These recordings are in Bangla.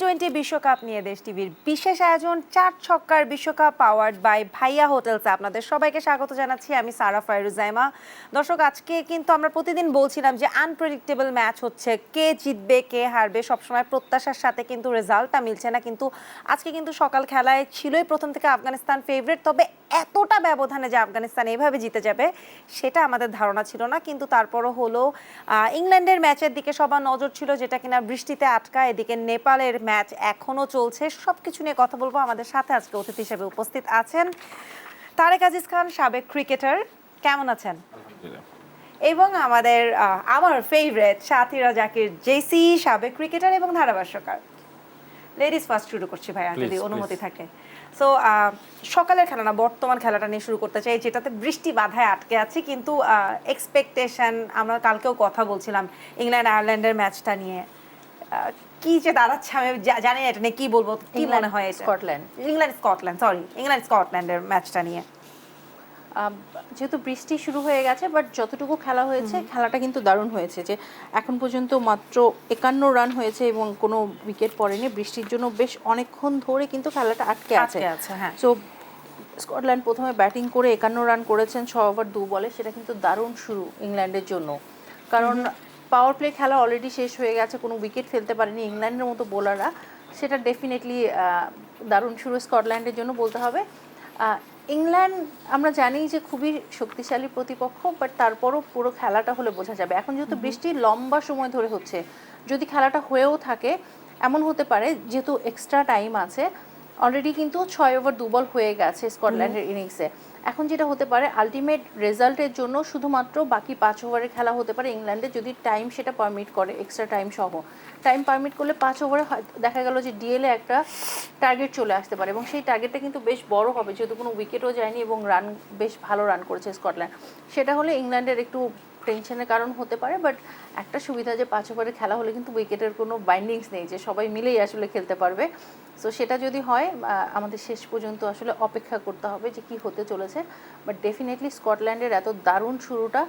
টি-20 বিশ্বকাপ নিয়ে দেশ টিভির বিশেষ আয়োজন 4 ছক্কার বিশ্বকাপ পাওয়ার্ড বাই ভাইয়া হোটেলসে আপনাদের সবাইকে স্বাগত জানাচ্ছি। আমি সারা ফায়রুজাইমা। দর্শক, আজকে কিন্তু আমরা প্রতিদিন বলছিলাম যে আনপ্রেডিক্টেবল ম্যাচ হচ্ছে, কে জিতবে কে হারবে সবসময় প্রত্যাশার সাথে কিন্তু রেজাল্টটা মিলছে না। কিন্তু আজকে কিন্তু সকাল খেলায় ছিলই প্রথম থেকে আফগানিস্তান ফেভারিট, তবে এতটা ব্যবধানে যে আফগানিস্তান এইভাবে জিতে যাবে সেটা আমাদের ধারণা ছিল না। কিন্তু তারপরও হলো ইংল্যান্ডের ম্যাচের দিকে সবার নজর ছিল, যেটা কিনা বৃষ্টিতে আটকা। এদিকে নেপালের ম্যাচ এখনো চলছে। সবকিছু নিয়ে কথা বলবো। আমাদের সাথে আজকে অতিথি হিসেবে উপস্থিত আছেন তারেক আজিজ খান, সাবেক ক্রিকেটার। কেমন আছেন? এবং আমার ফেভারিট সাথীরা জাকির জেসি, সাবেক ক্রিকেটার এবং ধারাভাষ্যকার। লেডিস ফার্স্ট শুরু করছি ভাইয়া, যদি অনুমতি থাকে। সো সকালের খেলা না, বর্তমান খেলাটা নিয়ে শুরু করতে চাই, যেটাতে বৃষ্টি বাধায় আটকে আছি। কিন্তু এক্সপেকটেশন, আমরা কালকেও কথা বলছিলাম ইংল্যান্ড আয়ারল্যান্ডের ম্যাচটা নিয়ে, কি যে দাঁড়াচ্ছে আমি জানি না এটা নিয়ে কি বলবো। কি মনে হয় ইংল্যান্ড স্কটল্যান্ডের ম্যাচটা নিয়ে? যেহেতু বৃষ্টি শুরু হয়ে গেছে, বাট যতটুকু খেলা হয়েছে খেলাটা কিন্তু দারুণ হয়েছে। যে এখন পর্যন্ত মাত্র 51 রান হয়েছে এবং কোনো উইকেট পড়েনি। বৃষ্টির জন্য বেশ অনেকক্ষণ ধরে কিন্তু খেলাটা আটকে আছে। সো স্কটল্যান্ড প্রথমে ব্যাটিং করে 51 রান করেছেন 6 ওভার 2 বলে। সেটা কিন্তু দারুণ শুরু ইংল্যান্ডের জন্য, কারণ পাওয়ার প্লে খেলা অলরেডি শেষ হয়ে গেছে, কোনো উইকেট ফেলতে পারেনি ইংল্যান্ডের মতো বোলাররা। সেটা ডেফিনেটলি দারুণ শুরু স্কটল্যান্ডের জন্য বলতে হবে। ইংল্যান্ড আমরা জানি যে খুবই শক্তিশালী প্রতিপক্ষ, বাট তারপরও পুরো খেলাটা হলে বোঝা যাবে। এখন যেহেতু বৃষ্টি লম্বা সময় ধরে হচ্ছে, যদি খেলাটা হয়েও থাকে, এমন হতে পারে যেহেতু এক্সট্রা টাইম আছে, অলরেডি কিন্তু 6 ওভার 2 বল হয়ে গেছে স্কটল্যান্ডের ইনিংসে। এখন যেটা হতে পারে, আলটিমেট রেজাল্টের জন্য শুধুমাত্র বাকি 5 ওভারের খেলা হতে পারে ইংল্যান্ডে, যদি টাইম সেটা পারমিট করে, এক্সট্রা টাইম সহ। টাইম পারমিট করলে 5 ওভারে দেখা গেল যে ডিএলে একটা টার্গেট চলে আসতে পারে, এবং সেই টার্গেটটা কিন্তু বেশ বড় হবে, যেহেতু কোনো উইকেটও যায়নি এবং রান বেশ ভালো রান করেছে স্কটল্যান্ড। সেটা হলে ইংল্যান্ডের একটু টেনশনের কারণ হতে পারে। বাট একটা সুবিধা যে 5 ওভারের খেলা হলে কিন্তু উইকেটের কোনো বাইন্ডিংস নেই, যে সবাই মিলেই আসলে খেলতে পারবে। সো সেটা যদি হয়, আমাদের শেষ পর্যন্ত আসলে অপেক্ষা করতে হবে যে কি হতে চলেছে। বাট ডেফিনেটলি স্কটল্যান্ডের এত দারুণ শুরুটা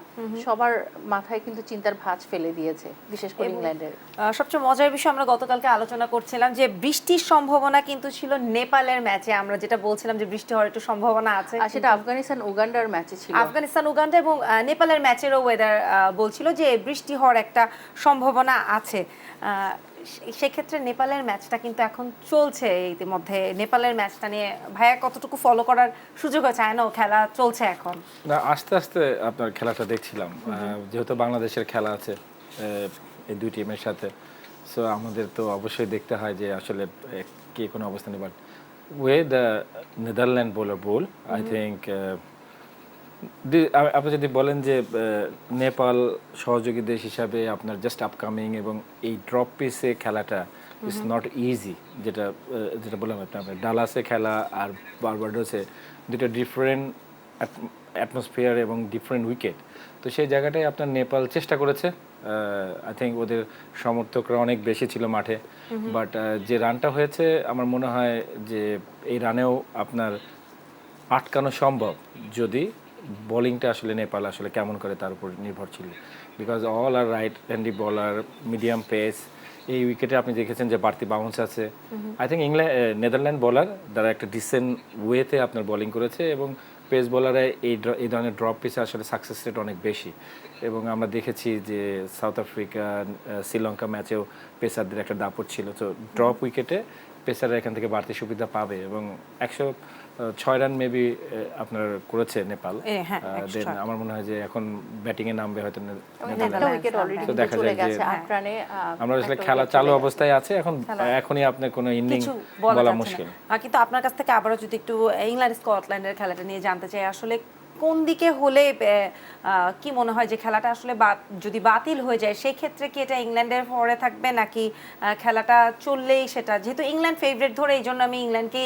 সবার মাথায় কিন্তু চিন্তার ভাঁজ ফেলে দিয়েছে, বিশেষ করে ইংল্যান্ডের। সবচেয়ে মজার বিষয়, আমরা গতকালকে আলোচনা করছিলাম যে বৃষ্টির সম্ভাবনা কিন্তু ছিল নেপালের ম্যাচে। আমরা যেটা বলছিলাম যে বৃষ্টি হওয়ার একটু সম্ভাবনা আছে, আর সেটা আফগানিস্তান উগান্ডার ম্যাচে ছিল। আফগানিস্তান উগান্ডা এবং নেপালের ম্যাচেরও ওয়েদার বলছিল যে বৃষ্টি হওয়ার একটা সম্ভাবনা আছে। সেক্ষেত্রে নেপালের ম্যাচটা কিন্তু এখন চলছে ইতিমধ্যে। নেপালের ম্যাচটা নিয়ে ভাইয়া কতটুকু ফলো করার সুযোগ আছে? আয় না, খেলা চলছে এখন। না, আস্তে আস্তে আপনার খেলাটা দেখছিলাম, যেহেতু বাংলাদেশের খেলা আছে এই দুই টিমের সাথে। সো আমাদের তো অবশ্যই দেখতে হয় যে আসলে কে কোনো অবস্থানে। But way the Netherland bowler bowl, I think আপনি যদি বলেন যে নেপাল সহযোগী দেশ হিসাবে আপনার জাস্ট আপকামিং এবং এই ড্রপ পিসে খেলাটা ইজ নট ইজি। যেটা বললাম আপনার ডালাসে খেলা আর বারবাডোসে দুটো ডিফারেন্ট অ্যাটমসফিয়ার এবং ডিফারেন্ট উইকেট। তো সেই জায়গাটায় আপনার নেপাল চেষ্টা করেছে। আই থিঙ্ক ওদের সমর্থকরা অনেক বেশি ছিল মাঠে, বাট যে রানটা হয়েছে আমার মনে হয় যে এই রানেও আপনার আটকানো সম্ভব, যদি বোলিংটা আসলে নেপাল আসলে কেমন করে তার উপর নির্ভর ছিল। Because all are right handy bowler, medium pace. এই উইকেটে আপনি দেখেছেন যে বাড়তি বাউন্স আছে। আই থিঙ্ক নেদারল্যান্ড বোলার তারা একটা ডিসেন্ট ওয়েতে আপনার বোলিং করেছে, এবং পেস বোলারে এই ধরনের ড্রপ পিসে আসলে সাকসেস রেট অনেক বেশি। এবং আমরা দেখেছি যে সাউথ আফ্রিকা শ্রীলঙ্কা ম্যাচেও পেসারদের একটা দাপট ছিল। তো ড্রপ উইকেটে পেসাররা এখান থেকে বাড়তি সুবিধা পাবে, এবং 106 রান মেবি আপনার করেছে নেপাল। দেন আমার মনে হয় যে এখন ব্যাটিং এ নামবে হয়তো তো দেখা যায় যে আমরা আসলে খেলা চালু অবস্থায় আছে, এখনই আপনার কোনো ইনিংস বলা মুশকিল। কিন্তু আপনার কাছ থেকে আবারও যদি একটু ইংল্যান্ড স্কটল্যান্ডের খেলাটা নিয়ে জানতে চাই, আসলে কোন দিকে হলে কি মনে হয় যে খেলাটা আসলে যদি বাতিল হয়ে যায়, সেই ক্ষেত্রে কি এটা ইংল্যান্ডের পরে থাকবে, নাকি খেলাটা চললেই সেটা, যেহেতু ইংল্যান্ড ফেভারিট ধরে, এই জন্য আমি ইংল্যান্ডকে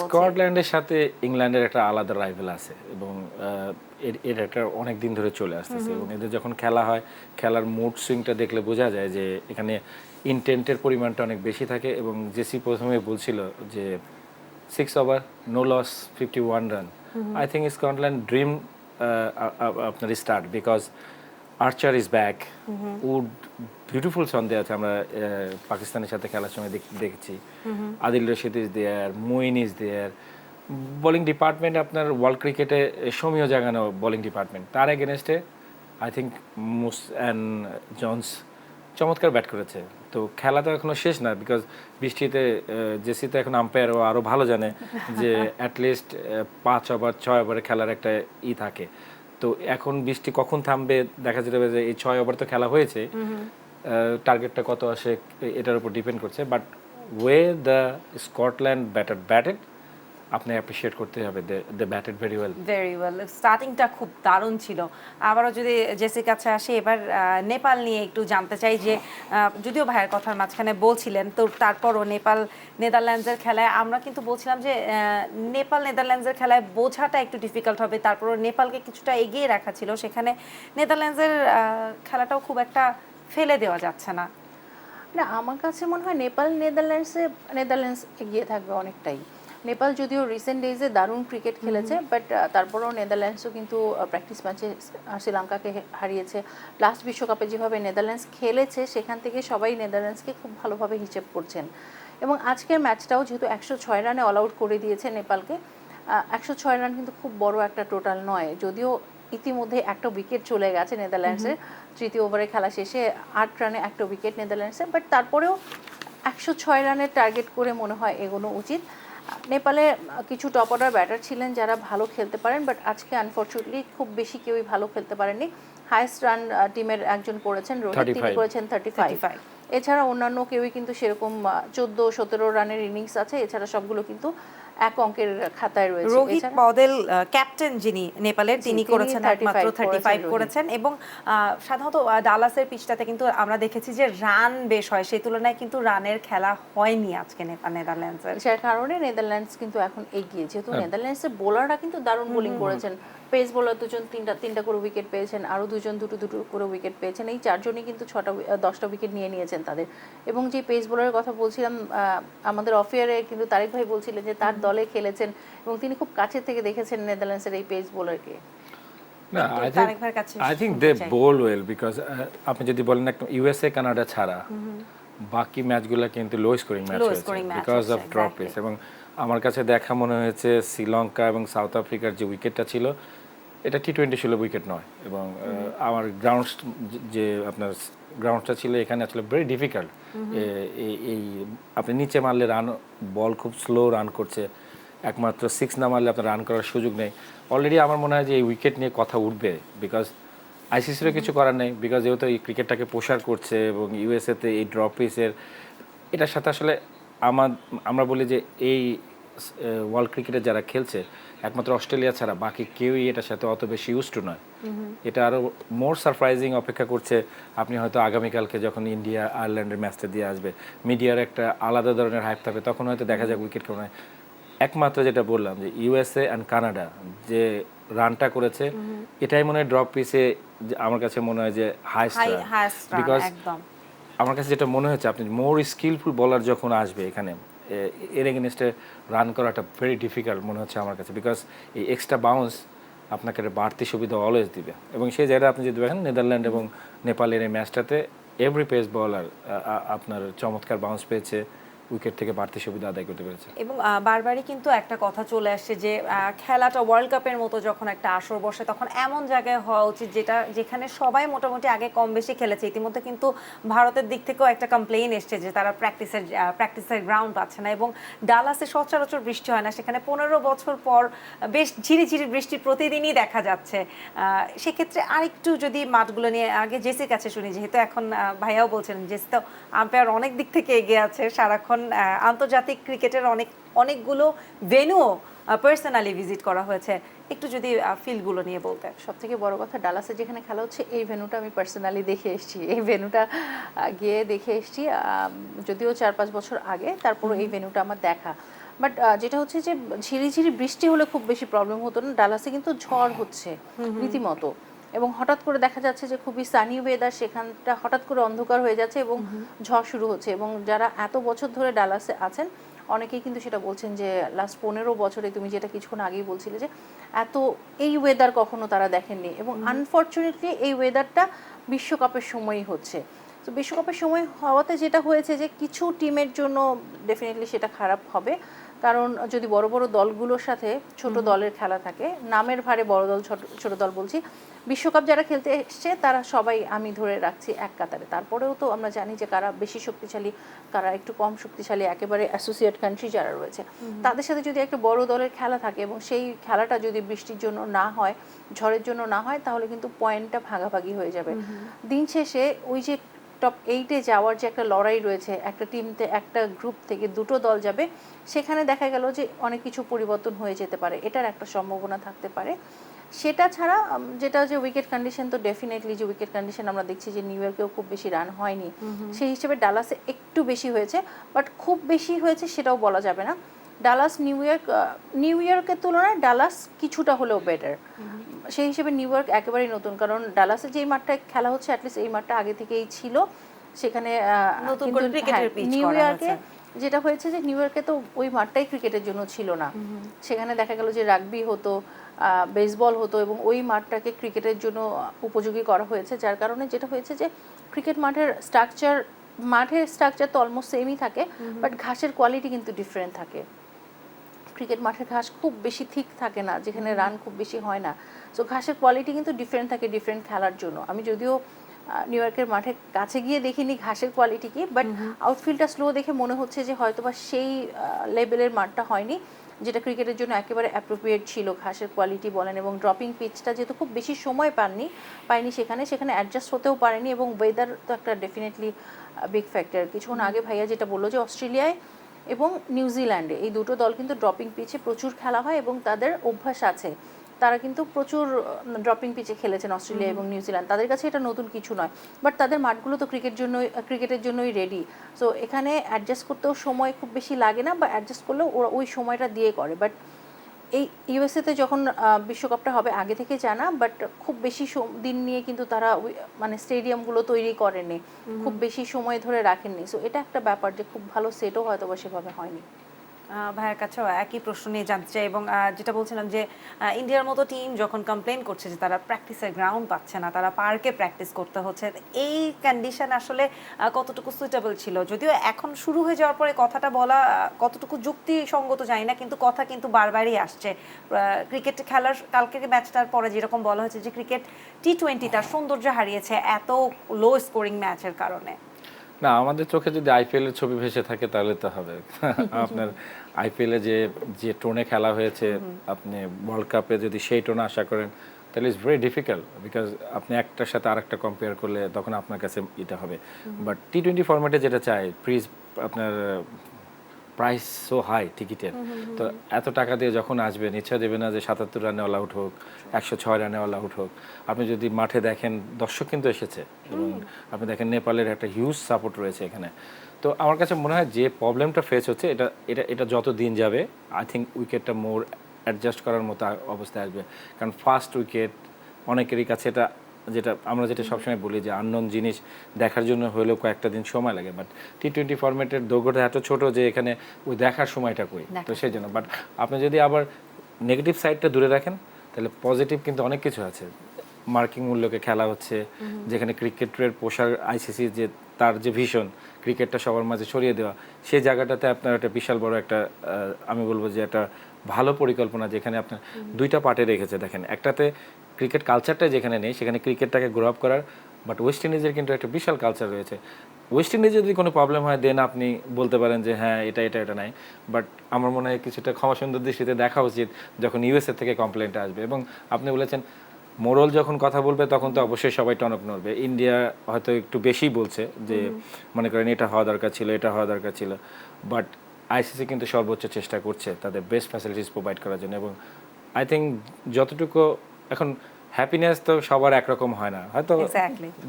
স্কটল্যান্ডের সাথে ইংল্যান্ডের একটা আলাদা রাইভেল আছে, এবং এর একটা অনেক দিন ধরে চলে আসতেছে। এবং এদের যখন খেলা হয়, খেলার মুড সুইংটা দেখলে বোঝা যায় যে এখানে ইন্টেন্টের পরিমাণটা অনেক বেশি থাকে। এবং জেসি প্রথমে বলছিল যে 6 over no loss 51 run. I think Scotland dream আপনার start, because Archer is back, would beautiful সন্দেহ আছে, আমরা পাকিস্তানের সাথে খেলার সময় দেখেছি। Adil Rashid is there, Moeen is there. Bowling department আপনার ওয়ার্ল্ড ক্রিকেটে সমীহ জাগানো বোলিং ডিপার্টমেন্ট, তার এগেনস্টে আই থিঙ্ক মুস অ্যান্ড জনস চমৎকার ব্যাট করেছে। তো খেলা তো এখনো শেষ না, বিকজ বৃষ্টিতে জেসি তো এখন আম্পায়ার ও আরও ভালো জানে যে অ্যাটলিস্ট 5 ওভার 6 ওভারে খেলার একটা থাকে। তো এখন বৃষ্টি কখন থামবে দেখা যাবে, যে এই 6 ওভার তো খেলা হয়েছে, টার্গেটটা কত আসে এটার উপর ডিপেন্ড করছে। But way the Scotland batted আপনি অ্যাপ্রিসিয়েট করতে হবে, দে ব্যাটেড ভেরি ওয়েল। স্টার্টিংটা খুব দারুণ ছিল। আবারও যদি জেসির কাছে আসি, এবার নেপাল নিয়ে একটু জানতে চাই যে যদিও ভাইয়ের কথার মাঝখানে বলছিলেন, তো তারপরও নেপাল নেদারল্যান্ডসের খেলায় আমরা কিন্তু বলছিলাম যে নেপাল নেদারল্যান্ডসের খেলায় বোঝাটা একটু ডিফিকাল্ট হবে, তারপরও নেপালকে কিছুটা এগিয়ে রাখা ছিল, সেখানে নেদারল্যান্ডসের খেলাটাও খুব একটা ফেলে দেওয়া যাচ্ছে না। না, আমার কাছে মনে হয় নেদারল্যান্ডস এগিয়ে থাকবে অনেকটাই। নেপাল যদিও রিসেন্ট ডেজে দারুণ ক্রিকেট খেলেছে, বাট তারপরেও নেদারল্যান্ডসও কিন্তু প্র্যাকটিস ম্যাচে শ্রীলঙ্কাকে হারিয়েছে। লাস্ট বিশ্বকাপে যেভাবে নেদারল্যান্ডস খেলেছে, সেখান থেকে সবাই নেদারল্যান্ডসকে খুব ভালোভাবে হিসেব করছেন। এবং আজকের ম্যাচটাও যেহেতু 106 রানে অল আউট করে দিয়েছে নেপালকে, 106 রান কিন্তু খুব বড় একটা টোটাল নয়, যদিও ইতিমধ্যে একটা উইকেট চলে গেছে নেদারল্যান্ডসের। তৃতীয় ওভারে খেলা শেষে 8 রানে একটা উইকেট নেদারল্যান্ডসের, বাট তারপরেও 106 রানের টার্গেট করে মনে হয় এগোনো উচিত। নেপালে কিছু টপ অর্ডার ব্যাটার ছিলেন যারা ভালো খেলতে পারেন, বাট আজকে আনফর্চুনেটলি খুব বেশি কেউই ভালো খেলতে পারেননি। হাইয়েস্ট রান টিমের একজন করেছেন রোহিত, তিনি করেছেন 35। এছাড়া অন্যান্য কেউই কিন্তু সেরকম 14-17 রানের ইনিংস আছে, এছাড়া সবগুলো কিন্তু এক অঙ্কের খাতায় রয়েছে। রোহিত পদেল ক্যাপ্টেন যিনি নেপালের, তিনি করেছেন মাত্র 35 করেছেন। এবং সাধারণত ডালাসের পিচটাতে কিন্তু আমরা দেখেছি যে রান বেশ হয়, সেই তুলনায় কিন্তু রানের খেলা হয়নি আজকে নেদারল্যান্ডসের। যার কারণে নেদারল্যান্ডস কিন্তু এখন এগিয়ে, যেহেতু নেদারল্যান্ডসের বোলাররা কিন্তু দারুণ বোলিং করেছেন। পেস বোলার দুজন তিনটা করে উইকেট পেয়েছেন, আরও দুজন দুটো করে উইকেট পেয়েছেন। এই চারজনই কিন্তু 10টা উইকেট নিয়ে নিয়েছেন তাদের। এবং যে পেস বোলারের কথা বলছিলাম, আমাদের অফিয়ারে কিন্তু তারেক ভাই বলছিলেন যে তার দলে খেলেছেন এবং তিনি খুব কাছে থেকে দেখেছেন নেদারল্যান্ডসের এই পেস বোলারকে। না, I think they bowl well, because আপনি যদি বলেন একটা ইউএসএ কানাডা ছাড়া বাকি ম্যাচগুলো কিন্তু লো স্কোরিং ম্যাচ হয়েছে বিকজ অফ ড্রপ পেস। এবং আমার কাছে দেখা মনে হয়েছে শ্রীলঙ্কা এবং সাউথ আফ্রিকার যে উইকেটটা ছিল, এটা T20 ছিল উইকেট নয়। এবং আমার যে আপনার গ্রাউন্ডটা ছিল এখানে আসলে ভেরি ডিফিকাল্ট। এই আপনি নিচে মারলে বল খুব স্লো রান করছে, একমাত্র 6 না মারলে আপনার রান করার সুযোগ নেই। অলরেডি আমার মনে হয় যে এই উইকেট নিয়ে কথা উঠবে, বিকজ আইসিসিরও কিছু করার নেই, বিকজ যেহেতু এই ক্রিকেটটাকে প্রসার করছে এবং ইউএসএতে এই ড্রপ পিসের এটার সাথে আসলে আমরা বলি যে এই ওয়ার্ল্ড ক্রিকেটে যারা খেলছে একমাত্র অস্ট্রেলিয়া ছাড়া বাকি কেউই এটার সাথে অত বেশি ইউজ টু নয়। এটা আরও মোর সারপ্রাইজিং অপেক্ষা করছে। আপনি হয়তো আগামীকালকে যখন ইন্ডিয়া আয়ারল্যান্ডের ম্যাচটা দিয়ে আসবে, মিডিয়ার একটা আলাদা ধরনের হাইপ থাকবে, তখন হয়তো দেখা যাক উইকেট কেউ নয়। একমাত্র যেটা বললাম যে ইউএসএ অ্যান্ড কানাডা যে রানটা করেছে, এটাই মনে হয় ড্রপ পিসে আমার কাছে মনে হয় যে হাইস্ট রান। বিকজ আমার কাছে যেটা মনে হচ্ছে, আপনি মোর স্কিলফুল বোলার যখন আসবে এখানে, এর এগেনস্টে রান করাটা ভেরি ডিফিকাল্ট মনে হচ্ছে আমার কাছে, বিকজ এই এক্সট্রা বাউন্স আপনাকে একটা বাড়তি সুবিধা অলওয়েজ দিবে। এবং সেই জায়গায় আপনি যদি দেখেন নেদারল্যান্ড এবং নেপালের এই ম্যাচটাতে এভরি পেস বলার আপনার চমৎকার বাউন্স পেয়েছে, উইকেট থেকে বাড়তি সুবিধা আদায় করতে পেরেছে। এবং বারবারই কিন্তু একটা কথা চলে আসছে যে খেলাটা ওয়ার্ল্ড কাপের মতো যখন একটা আসর বসে, তখন এমন জায়গায় হওয়া উচিত যেখানে সবাই মোটামুটি আগে কম বেশি খেলেছে। ইতিমধ্যে কিন্তু ভারতের দিক থেকেও একটা কমপ্লেইন এসছে যে তারা প্র্যাকটিসের গ্রাউন্ড পাচ্ছে না, এবং ডালাসে সচরাচর বৃষ্টি হয় না, সেখানে 15 বছর পর বেশ ঝিরিঝিরি বৃষ্টি প্রতিদিনই দেখা যাচ্ছে। সেক্ষেত্রে আরেকটু যদি মাঠগুলো নিয়ে আগে জেসির কাছে শুনি, যেহেতু এখন ভাইয়াও বলছেন জেসি তো আম্পায়ার অনেক দিক থেকে এগিয়ে আছে, সারাক্ষণ আন্তর্জাতিক ক্রিকেটের অনেকগুলো ভেন্যুও পার্সোনালি ভিজিট করা হয়েছে, একটু যদি ফিল্ডগুলো নিয়ে বলতে। সব থেকে বড় কথা, ডালাসে যেখানে খেলা হচ্ছে এই ভেন্যুটা আমি পার্সোনালি দেখে এসেছি, এই ভেন্যুটা গিয়ে দেখে এসেছি, যদিও 4-5 বছর আগে, তারপর এই ভেন্যুটা আমার দেখা। বাট যেটা হচ্ছে যে ঝিরিঝিরি বৃষ্টি হলে খুব বেশি প্রবলেম হতো না, ডালাসে কিন্তু ঝড় হচ্ছে রীতিমতো, এবং হঠাৎ করে দেখা যাচ্ছে যে খুবই সানি ওয়েদার, সেখানটা হঠাৎ করে অন্ধকার হয়ে যাচ্ছে এবং ঝড় শুরু হচ্ছে। এবং যারা এত বছর ধরে ডালাসে আছেন অনেকেই কিন্তু সেটা বলছেন যে লাস্ট 15 বছরে, তুমি যেটা কিছুক্ষণ আগেই বলছিলে যে এত এই ওয়েদার কখনো তারা দেখেননি, এবং আনফর্চুনেটলি এই ওয়েদারটা বিশ্বকাপের সময়ই হচ্ছে। তো বিশ্বকাপের সময় হওয়াতে যেটা হয়েছে যে কিছু টিমের জন্য ডেফিনেটলি সেটা খারাপ হবে, কারণ যদি বড় বড় দলগুলোর সাথে ছোট দলের খেলা থাকে, নামের ভারে বড় দল ছোট দল বলছি, বিশ্বকাপ যারা খেলতে এসছে তারা সবাই আমি ধরে রাখছি এক কাতারে। তারপরেও তো আমরা জানি যে কারা বেশি শক্তিশালী, কারা একটু কম শক্তিশালী, একেবারে অ্যাসোসিয়েট কান্ট্রি যারা রয়েছে তাদের সাথে যদি একটা বড় দলের খেলা থাকে এবং সেই খেলাটা যদি বৃষ্টির জন্য না হয়, ঝড়ের জন্য না হয়, তাহলে কিন্তু পয়েন্টটা ভাগাভাগি হয়ে যাবে। দিন শেষে ওই যে টপ 8-এ যাওয়ার যে একটা লড়াই রয়েছে, একটা টিমতে একটা গ্রুপ থেকে দুটো দল যাবে, সেখানে দেখা গেল যে অনেক কিছু পরিবর্তন হয়ে যেতে পারে, এটার একটা সম্ভাবনা থাকতে পারে। সেটা ছাড়া যেটা যে উইকেট কন্ডিশন, তো ডেফিনেটলি যে উইকেট কন্ডিশন আমরা দেখছি যে নিউ ইয়র্কেও খুব বেশি রান হয়নি, সেই হিসেবে ডালাসে একটু বেশি হয়েছে, বাট খুব বেশি হয়েছে সেটাও বলা যাবে না। ডালাস নিউ ইয়র্কের তুলনায় ডালাস কিছুটা হলেও বেটার, সেই হিসেবে নিউ ইয়র্ক একেবারেই নতুন, কারণ ডালাসে যেই মাঠটায় খেলা হচ্ছে অ্যাটলিস্ট এই মাঠটা আগে থেকেই ছিল সেখানে। নতুন করে ক্রিকেটের পিচ নিউ করা ইয়র্কে হয়েছে। যেটা হয়েছে যে নিউ ইয়র্কে তো ওই মাঠটাই ক্রিকেটের জন্য ছিল না, সেখানে দেখা গেল যে রাগবি হতো, বেসবল হতো, এবং ওই মাঠটাকে ক্রিকেটের জন্য উপযোগী করা হয়েছে, যার কারণে যেটা হয়েছে যে ক্রিকেট মাঠের স্ট্রাকচার তো অলমোস্ট সেমই থাকে, বাট ঘাসের কোয়ালিটি কিন্তু ডিফারেন্ট থাকে। ক্রিকেট মাঠের ঘাস খুব বেশি থিক থাকে না, যেখানে রান খুব বেশি হয় না, সো ঘাসের কোয়ালিটি কিন্তু ডিফারেন্ট থাকে ডিফারেন্ট খেলার জন্য। আমি যদিও নিউ ইয়র্কের মাঠে কাছে গিয়ে দেখিনি ঘাসের কোয়ালিটি কি, বাট আউটফিল্ডটা স্লো দেখে মনে হচ্ছে যে হয়তোবা সেই লেভেলের মাঠটা হয়নি যেটা ক্রিকেটের জন্য একেবারে অ্যাপ্রোপ্রিয়েট ছিল, ঘাসের কোয়ালিটি বলেন, এবং ড্রপিং পিচটা যেহেতু খুব বেশি সময় পায়নি সেখানে অ্যাডজাস্ট হতেও পারেনি, এবং ওয়েদার তো একটা ডেফিনেটলি বিগ ফ্যাক্টর। কিছুক্ষণ আগে ভাইয়া যেটা বললো যে অস্ট্রেলিয়ায় এবং নিউজিল্যান্ডে এই দুটো দল কিন্তু ড্রপিং পিচে প্রচুর খেলা হয় এবং তাদের অভ্যাস আছে, তারা কিন্তু প্রচুর ড্রপিং পিচে খেলেছেন অস্ট্রেলিয়া এবং নিউজিল্যান্ড, তাদের কাছে এটা নতুন কিছু নয়, বাট তাদের মাঠগুলো তো ক্রিকেটের জন্যই রেডি, সো এখানে অ্যাডজাস্ট করতেও সময় খুব বেশি লাগে না, বা অ্যাডজাস্ট করলেও ওরা ওই সময়টা দিয়ে করে। বাট এই ইউএসএতে যখন বিশ্বকাপটা হবে আগে থেকে জানা, বাট খুব বেশি দিন নিয়ে কিন্তু তারা মানে স্টেডিয়ামগুলো তৈরি করেনি, খুব বেশি সময় ধরে রাখেননি, সো এটা একটা ব্যাপার যে খুব ভালো সেটও হয়তো বা সেভাবে হয়নি। ভাইয়ের কাছেও একই প্রশ্ন নিয়ে জানতে চাই, এবং যেটা বলছিলাম যে ইন্ডিয়ার মতো টিম যখন কমপ্লেন করছে যে তারা প্র্যাকটিসের গ্রাউন্ড পাচ্ছে না, তারা পার্কে প্র্যাকটিস করতে হচ্ছে, এই কন্ডিশন আসলে কতটুকু সুইটেবল ছিল? যদিও এখন শুরু হয়ে যাওয়ার পরে কথাটা বলা কতটুকু যুক্তিসঙ্গত জানি না, কিন্তু কথা কিন্তু বারবারই আসছে। ক্রিকেট খেলার কালকের ম্যাচটার পরে যেরকম বলা হয়েছে যে ক্রিকেট টি-20 তার সৌন্দর্য হারিয়েছে এত লো স্কোরিং ম্যাচের কারণে। না, আমাদের চোখে যদি আইপিএল এর ছবি ভেসে থাকে তাহলে তো হবে। আপনার আইপিএল এ যে টোনে খেলা হয়েছে, আপনি ওয়ার্ল্ড কাপে যদি সেই টোনে আশা করেন তাহলে ইটস ভেরি ডিফিকাল্ট, বিকজ আপনি একটার সাথে আরেকটা কম্পেয়ার করলে তখন আপনার কাছে এটা হবে। বাট টি-20 ফরম্যাটে যেটা চাই, আপনার প্রাইস সো হাই টিকিটের, তো এত টাকা দিয়ে যখন আসবেন ইচ্ছা দেবে না যে 77 রানে অল আউট হোক, 106 রানে অল আউট হোক। আপনি যদি মাঠে দেখেন দর্শক কিন্তু এসেছে, এবং আপনি দেখেন নেপালের একটা হিউজ সাপোর্ট রয়েছে এখানে। তো আমার কাছে মনে হয় যে প্রবলেমটা ফেস হচ্ছে এটা যত দিন যাবে আই থিঙ্ক উইকেটটা মোর অ্যাডজাস্ট করার মতো অবস্থায় আসবে, কারণ ফার্স্ট উইকেট অনেকেরই কাছে যেটা আমরা সবসময় বলি যে আননোন জিনিস দেখার জন্য হলেও কয়েকটা দিন সময় লাগে, বাট টি-20 ফরম্যাটের দৈর্ঘ্যটা এত ছোট যে এখানে ওই দেখার সময়টা কই, তো সেই জন্য। বাট আপনি যদি আবার নেগেটিভ সাইডটা দূরে রাখেন তাহলে পজিটিভ কিন্তু অনেক কিছু আছে। মার্কিং মূল্যকে খেলা হচ্ছে, যেখানে ক্রিকেটের পোশাক আইসিসি যে তার যে ভিশন ক্রিকেটটা সবার মাঝে ছড়িয়ে দেওয়া, সেই জায়গাটাতে আপনার একটা বিশাল বড় একটা আমি বলবো যে একটা ভালো পরিকল্পনা, যেখানে আপনার দুইটা পার্টে রেখেছে। দেখেন, একটাতে ক্রিকেট কালচারটা যেখানে নেই সেখানে ক্রিকেটটাকে গ্রো আপ করার, বাট ওয়েস্ট ইন্ডিজের কিন্তু একটা বিশাল কালচার রয়েছে। ওয়েস্ট ইন্ডিজে যদি কোনো প্রবলেম হয় দেন আপনি বলতে পারেন যে হ্যাঁ এটা নাই, বাট আমার মনে হয় কিছুটা ক্ষমা সুন্দর দৃষ্টিতে দেখা উচিত যখন ইউএসএ থেকে কমপ্লেনটা আসবে। এবং আপনি বলেছেন মোরল যখন কথা বলবে তখন তো অবশ্যই সবাই টনক নড়বে। ইন্ডিয়া হয়তো একটু বেশি বলছে যে মনে করেন এটা হওয়া দরকার ছিল, বাট আইসিসি কিন্তু সর্বোচ্চ চেষ্টা করছে তাদের বেস্ট ফ্যাসিলিটিস প্রোভাইড করার জন্য। এবং আই থিঙ্ক যতটুকু এখন হ্যাপিনেস তো সবার একরকম হয় না, হয়তো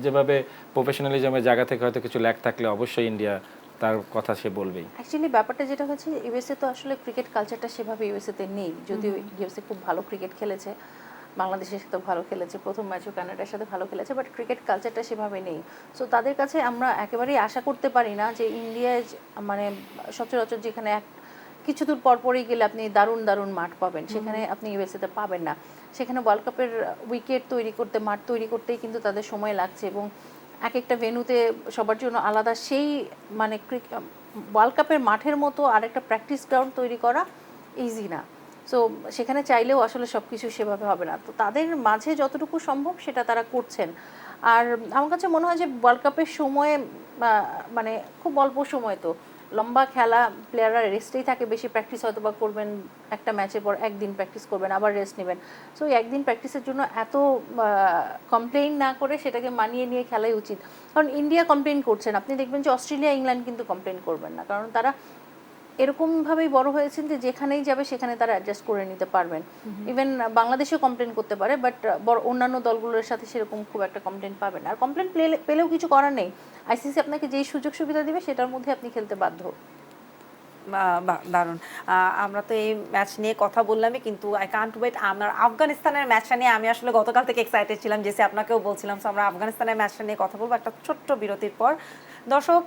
যেভাবে প্রফেশনালিজমের জায়গা থেকে হয়তো কিছু ল্যাক থাকলে অবশ্যই ইন্ডিয়া তার কথা সে বলবেই। অ্যাকচুয়ালি ব্যাপারটা যেটা হচ্ছে ইউএসএ তো আসলে ক্রিকেট কালচারটা সেভাবে ইউএসএতে নেই, যদিও ইউএসএ খুব ভালো ক্রিকেট খেলেছে, বাংলাদেশের সাথে ভালো খেলেছে, প্রথম ম্যাচও কানাডার সাথে ভালো খেলেছে, বাট ক্রিকেট কালচারটা সেভাবে নেই। সো তাদের কাছে আমরা একেবারেই আশা করতে পারি না যে ইন্ডিয়ায় মানে সচরাচর যেখানে কিছু দূর পরপরই গেলে আপনি দারুণ দারুণ মাঠ পাবেন, সেখানে আপনি ইউএসএতে পাবেন না। সেখানে ওয়ার্ল্ড কাপের উইকেট তৈরি করতে, মাঠ তৈরি করতেই কিন্তু তাদের সময় লাগছে, এবং এক একটা ভেন্যুতে সবার জন্য আলাদা। সেই মানে ওয়ার্ল্ড কাপের মাঠের মতো আরেকটা প্র্যাকটিস গ্রাউন্ড তৈরি করা ইজি না। সো সেখানে চাইলেও আসলে সব কিছু সেভাবে হবে না। তো তাদের মাঝে যতটুকু সম্ভব সেটা তারা করছেন। আর আমার কাছে মনে হয় যে ওয়ার্ল্ড কাপের সময়ে মানে খুব অল্প সময়, তো লম্বা খেলা, প্লেয়াররা রেস্টেই থাকে বেশি, প্র্যাকটিস হয়তো বা করবেন একটা ম্যাচের পর একদিন প্র্যাকটিস করবেন, আবার রেস্ট নেবেন। সো একদিন প্র্যাকটিসের জন্য এত কমপ্লেইন না করে সেটাকে মানিয়ে নিয়ে খেলাই উচিত। কারণ ইন্ডিয়া কমপ্লেইন করছেন, আপনি দেখবেন যে অস্ট্রেলিয়া, ইংল্যান্ড কিন্তু কমপ্লেইন করবেন না, কারণ তারা এরকমভাবেই বড় হয়েছেন যে যেখানেই যাবে সেখানে তারা অ্যাডজাস্ট করে নিতে পারবেন। ইভেন বাংলাদেশেও কমপ্লেন করতে পারে, বাট অন্যান্য দলগুলোর সাথে সেরকম খুব একটা কমপ্লেন পাবেন না। আর কমপ্লেন পেলেও কিছু করার নেই, আইসিসি আপনাকে যেই সুযোগ সুবিধা দিবে সেটার মধ্যে আপনি খেলতে বাধ্য। বাহ, দারুণ। আমরা তো এই ম্যাচ নিয়ে কথা বললামই, কিন্তু আই কান্ট ওয়েট। আমার আফগানিস্তানের ম্যাচটা নিয়ে আমি আসলে গতকাল থেকে এক্সাইটেড ছিলাম, যেসে আপনাকেও বলছিলাম। সো আমরা আফগানিস্তানের ম্যাচটা নিয়ে কথা বলবো একটা ছোট্ট বিরতির পর। দর্শক,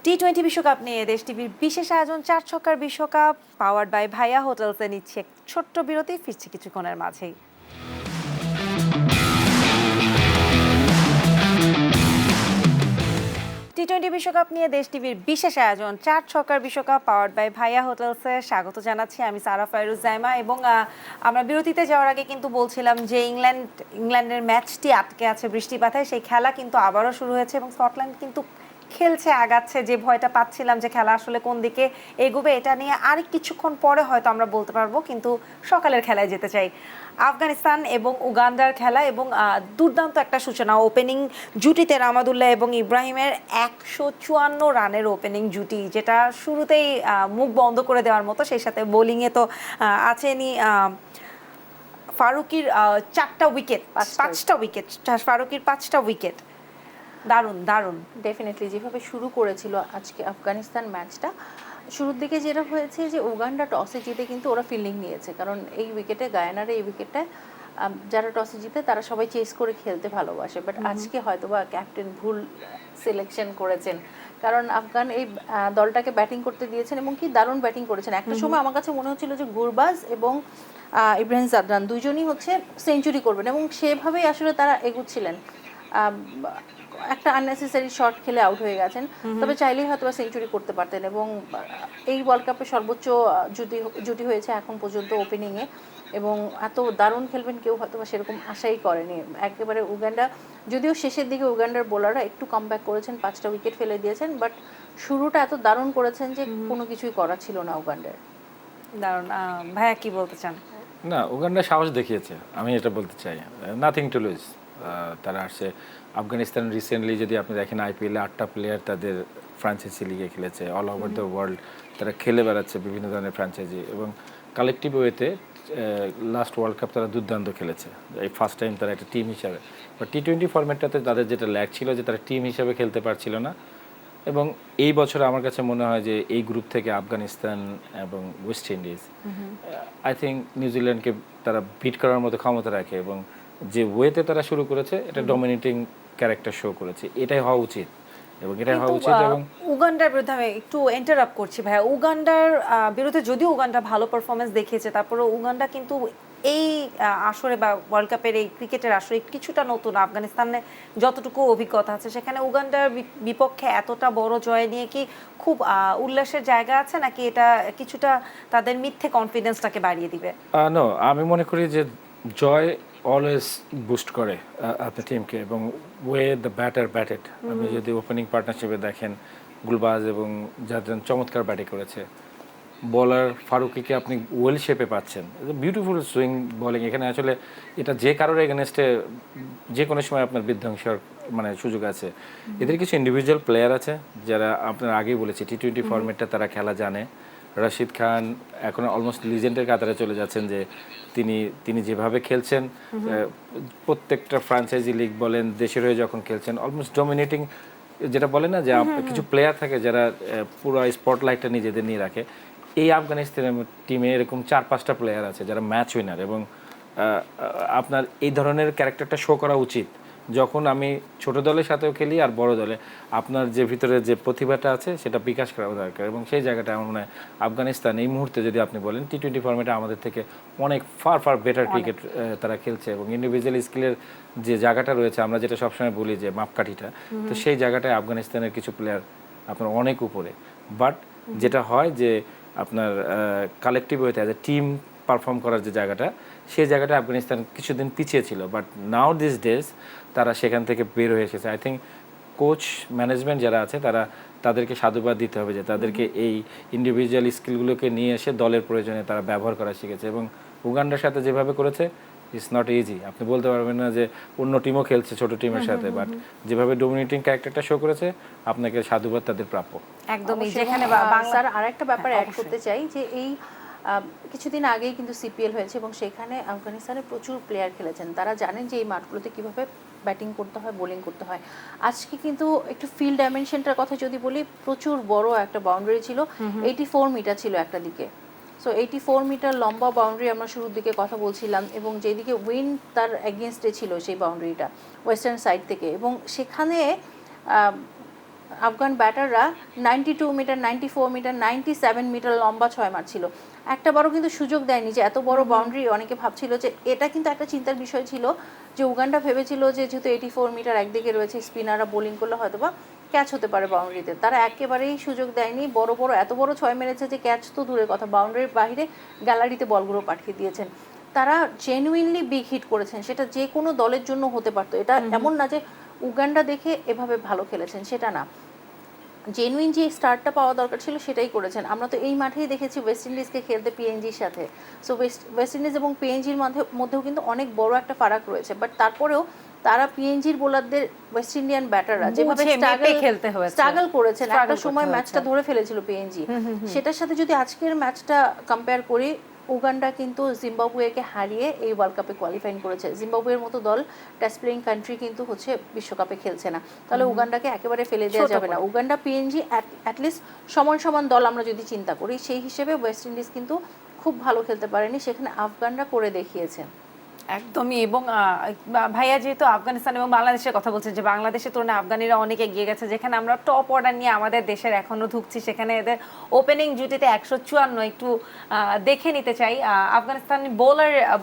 টি-20 বিশ্বকাপ নিয়ে দেশ টিভির বিশেষ আয়োজন 4 ছক্কার বিশ্বকাপ পাওয়ার্ড বাই ভাইয়া হোটেলসে নিচ্ছে এক ছোট্ট বিরতি। ফিরছি কিছুক্ষণের মাঝেই। টি-20 বিশ্বকাপ নিয়ে দেশ টিভির বিশেষ আয়োজন 4 ছক্কার বিশ্বকাপ পাওয়ার্ড বাই ভাইয়া হোটেলসে স্বাগত জানাচ্ছি আমি সারা ফায়রুজ জাইমা। এবং আমরা বিরতিতে যাওয়ার আগে কিন্তু বলছিলাম যে ইংল্যান্ডের ম্যাচটি আটকে আছে বৃষ্টিপাতে। সেই খেলা কিন্তু আবারও শুরু হয়েছে এবং স্কটল্যান্ড কিন্তু খেলছে, আগাচ্ছে। যে ভয়টা পাচ্ছিলাম যে খেলা আসলে কোন দিকে এগোবে, এটা নিয়ে আর কিছুক্ষণ পরে হয়তো আমরা বলতে পারবো। কিন্তু সকালের খেলায় যেতে চাই, আফগানিস্তান এবং উগান্ডার খেলা। এবং দুর্দান্ত একটা সূচনা ওপেনিং জুটিতে, রামাদুল্লাহ এবং ইব্রাহিমের 154 রানের ওপেনিং জুটি, যেটা শুরুতেই মুখ বন্ধ করে দেওয়ার মতো। সেই সাথে বোলিংয়ে তো আছেনই ফারুকির 4টা উইকেট, 5টা উইকেট, ফারুকির 5টা উইকেট। দারুণ দারুণ। ডেফিনেটলি যেভাবে শুরু করেছিল আজকে আফগানিস্তান ম্যাচটা, শুরুর দিকে যেটা হয়েছে যে উগান্ডা টসে জিতে কিন্তু ওরা ফিল্ডিং নিয়েছে, কারণ এই উইকেটে, গায়ানার এই উইকেটে যারা টসে জিতে তারা সবাই চেস করে খেলতে ভালোবাসে। বাট আজকে হয়তোবা ক্যাপ্টেন ভুল সিলেকশন করেছেন, কারণ আফগান এই দলটাকে ব্যাটিং করতে দিয়েছেন এবং কি দারুণ ব্যাটিং করেছেন। একটা সময় আমার কাছে মনে হচ্ছিল যে গুরবাজ এবং ইব্রাহিম জাদরান দুইজনই হচ্ছে সেঞ্চুরি করবেন, এবং সেভাবেই আসলে তারা এগুচ্ছিলেন। একটা আননেসেসারি শট খেলে আউট হয়ে গেছেন, তবে চাইলেই হয়তো সেঞ্চুরি করতে পারতেন। এবং এই ওয়ার্ল্ড কাপে সর্বোচ্চ জুটি হয়েছে এখন পর্যন্ত ওপেনিংয়ে, এবং এত দারুণ খেলবেন কেউ হয়তো সেরকম আশাই করেনি। একেবারে উগান্ডা, যদিও শেষের দিকে উগান্ডার বোলাররা একটু কামব্যাক করেছেন, 5টা উইকেট ফেলে দিয়েছেন, বাট শুরুটা এত দারুণ করেছেন যে কোনো কিছুই করা ছিল না উগান্ডার। দারুণ। ভাইয়া কি বলতে চান? না, উগান্ডা সাহস দেখিয়েছে, আমি এটা বলতে চাই। Nothing to lose. তারা আসছে আফগানিস্তান। রিসেন্টলি যদি আপনি দেখেন আইপিএলে 8টা প্লেয়ার তাদের ফ্র্যাঞ্চাইজি লিগে খেলেছে, অল ওভার দ্য ওয়ার্ল্ড তারা খেলে বেড়াচ্ছে বিভিন্ন ধরনের ফ্র্যাঞ্চাইজি, এবং কালেকটিভ ওয়েতে লাস্ট ওয়ার্ল্ড কাপ তারা দুর্দান্ত খেলেছে। এই ফার্স্ট টাইম তারা একটা টিম হিসাবে, বা টি-20 ফরম্যাটটাতে তাদের যেটা ল্যাক ছিল যে তারা টিম হিসাবে খেলতে পারছিল না। এবং এই বছর আমার কাছে মনে হয় যে এই গ্রুপ থেকে আফগানিস্তান এবং ওয়েস্ট ইন্ডিজ, আই থিঙ্ক নিউজিল্যান্ডকে তারা বিট করার মতো ক্ষমতা রাখে, এবং যে ওয়েতে তারা শুরু করেছে এটা ডমিনেটিং ক্যারেক্টার শো করেছে, এটাই হওয়া উচিত এবং এটাই হওয়া উচিত। এবং উগান্ডার বিরুদ্ধে আমি একটু ইন্টারাপ্ট করছি ভাইয়া, উগান্ডার বিরুদ্ধে যদিও উগান্ডা ভালো পারফরমেন্স দেখিয়েছে, তারপরে উগান্ডা কিন্তু এই আসরে বা ওয়ার্ল্ড কাপের এই ক্রিকেটের আসরে কিছুটা নতুন। আফগানিস্তানে যতটুকু অভিজ্ঞতা আছে, সেখানে উগান্ডার বিপক্ষে এতটা বড় জয় নিয়ে কি খুব উল্লাসের জায়গা আছে, নাকি এটা কিছুটা তাদের মিথ্যে কনফিডেন্সটাকে বাড়িয়ে দিবে? নো, আমি মনে করি যে জয় অলওয়েজ বুস্ট করে আপনার টিমকে, এবং ওয়ে দ্য ব্যাটার ব্যাটেড। আপনি যদি ওপেনিং পার্টনারশিপে দেখেন, গুলবাজ এবং জাদরান চমৎকার ব্যাটিং করেছে। বলার ফারুকিকে আপনি ওয়েল শেপে পাচ্ছেন, বিউটিফুল সুইং বোলিং। এখানে আসলে এটা যে কারোর এগেনস্টে যে কোনো সময় আপনার বিধ্বংসের মানে সুযোগ আছে। এদের কিছু ইন্ডিভিজুয়াল প্লেয়ার আছে যারা আপনার আগেই বলেছি টি-20 ফরম্যাটটা তারা খেলা জানে। রশিদ খান এখন অলমোস্ট লিজেন্ডের কাতারে চলে যাচ্ছেন, যে তিনি যেভাবে খেলছেন, প্রত্যেকটা ফ্র্যাঞ্চাইজি লিগ বলেন, দেশের হয়ে যখন খেলছেন, অলমোস্ট ডমিনেটিং। যেটা বলে না যে কিছু প্লেয়ার থাকে যারা পুরো স্পটলাইটটা নিজেদের নিয়ে রাখে, এই আফগানিস্তানের টিমে এরকম 4-5টা প্লেয়ার আছে যারা ম্যাচ উইনার, এবং আপনার এই ধরনের ক্যারেক্টারটা শো করা উচিত। যখন আমি ছোট দলের সাথেও খেলি আর বড় দলে, আপনার যে ভিতরে যে প্রতিভাটা আছে সেটা বিকাশ করা দরকার, এবং সেই জায়গাটা আমার মনে হয় আফগানিস্তান এই মুহূর্তে যদি আপনি বলেন টি-20 ফর্মেটে আমাদের থেকে অনেক ফার বেটার ক্রিকেট তারা খেলছে, এবং ইন্ডিভিজুয়াল স্কিলের যে জায়গাটা রয়েছে, আমরা যেটা সবসময় বলি যে মাপকাঠিটা, তো সেই জায়গাটায় আফগানিস্তানের কিছু প্লেয়ার আপনার অনেক উপরে। বাট যেটা হয় যে আপনার কালেকটিভ হইতে অ্যাজ এ টিম পারফর্ম করার যে জায়গাটা, সেই জায়গাটা আফগানিস্তান কিছুদিন পিছিয়ে ছিল, বাট নাও দিস ডেজ তারা সেখান থেকে বের হয়ে এসেছে। আই থিঙ্ক কোচ ম্যানেজমেন্ট যারা আছে তাদেরকে সাধুবাদ দিতে হবে যে তাদেরকে এই ইন্ডিভিজুয়াল স্কিলগুলোকে নিয়ে এসে দলের প্রয়োজনে তারা ব্যবহার করা শিখেছে, এবং উগান্ডার সাথে যেভাবে করেছে ইটস নট ইজি। আপনি বলতে পারবেন না যে অন্য টিমও খেলছে ছোট টিমের সাথে, বাট যেভাবে ডোমিনেটিং ক্যারেক্টারটা শো করেছে, আপনাকে সাধুবাদ তাদের প্রাপ্য। একদমই, অবশ্যই। যেখানে এবং, বাংলা স্যার আরেকটা ব্যাপার হ্যাঁ, অ্যাড করতে চাই যে এই কিছুদিন আগেই কিন্তু সিপিএল হয়েছে এবং সেখানে আফগানিস্তানে প্রচুর প্লেয়ার খেলেছেন, তারা জানেন যে এই মাঠগুলোতে কিভাবে ব্যাটিং করতে হয়, বোলিং করতে হয়। আজকে কিন্তু একটু ফিল্ড ডাইমেনশনটার কথা যদি বলি, প্রচুর বড় একটা বাউন্ডারি ছিল, 84 মিটার ছিল একটা দিকে। সো 84 মিটার লম্বা বাউন্ডারি আমরা শুরুর দিকে কথা বলছিলাম, এবং যেদিকে উইন্ড তার এগেনস্টে ছিল সেই বাউন্ডারিটা ওয়েস্টার্ন সাইড থেকে, এবং সেখানে আফগান ব্যাটাররা 92 মিটার, 94 মিটার, 97 মিটার লম্বা 6 মারছিল। একটা বারও কিন্তু সুযোগ দেয়নি যে এত বড় বাউন্ডারি। অনেকে ভাবছিল যে এটা কিন্তু একটা চিন্তার বিষয় ছিল যে উগান্ডা ভেবেছিল যে যেহেতু 84 মিটার একদিকে রয়েছে, স্পিনাররা বোলিং করলে হয়তো বা ক্যাচ হতে পারে বাউন্ডারিতে, তারা একেবারেই সুযোগ দেয়নি। এত বড় 6 মেরেছে যে ক্যাচ তো দূরের কথা, বাউন্ডারির বাইরে গ্যালারিতে বলগুলো পাঠিয়ে দিয়েছেন। তারা জেনুইনলি বিগ হিট করেছেন, সেটা যে কোনো দলের জন্য হতে পারতো। এটা এমন না যে উগান্ডা দেখে এভাবে ভালো খেলেছেন, সেটা না, জেনুইন যে স্টার্টটা পাওয়া দরকার ছিল সেটাই করেছেন। আমরা তো এই মাঠেই দেখেছি ওয়েস্ট ইন্ডিজকে খেলতে পিএনজির সাথে। সো ওয়েস্ট ইন্ডিজ এবং পিএনজির মধ্যেও কিন্তু অনেক বড় একটা ফারাক রয়েছে, বাট তারপরেও তারা পিএনজির বোলারদের ওয়েস্ট ইন্ডিয়ান ব্যাটাররা যেভাবে স্ট্রাগল করেছেন, একটা সময় ম্যাচটা ধরে ফেলেছিল পিএনজি, সেটার সাথে যদি আজকের ম্যাচটা কম্পেয়ার করি, উগান্ডা কিন্তু জিম্বাবুয়েকে হারিয়ে এই ওয়ার্ল্ড কাপে কোয়ালিফাই করেছে। জিম্বাবুয়ের মতো দল, টেস্ট প্লেইং কান্ট্রি কিন্তু হচ্ছে বিশ্বকাপে খেলছে না, তাহলে উগান্ডাকে একেবারে ফেলে দেওয়া যাবে না। উগান্ডা পিএনজি অ্যাটলিস্ট সমান সমান দল আমরা যদি চিন্তা করি, সেই হিসেবে ওয়েস্ট ইন্ডিজ কিন্তু খুব ভালো খেলতে পারেনি, সেখানে আফগানরা করে দেখিয়েছেন। একদমই। এবং ভাইয়া যেহেতু আফগানিস্তান এবং বাংলাদেশের কথা বলছেন, যে বাংলাদেশের তুলনায় আফগানিরা অনেক এগিয়ে গেছে, যেখানে আমরা টপ অর্ডার নিয়ে আমাদের দেশের এখনো ঢুকছি, সেখানে এদের ওপেনিং জুটিতে 154 একটু দেখে নিতে চাই। আফগানিস্তানি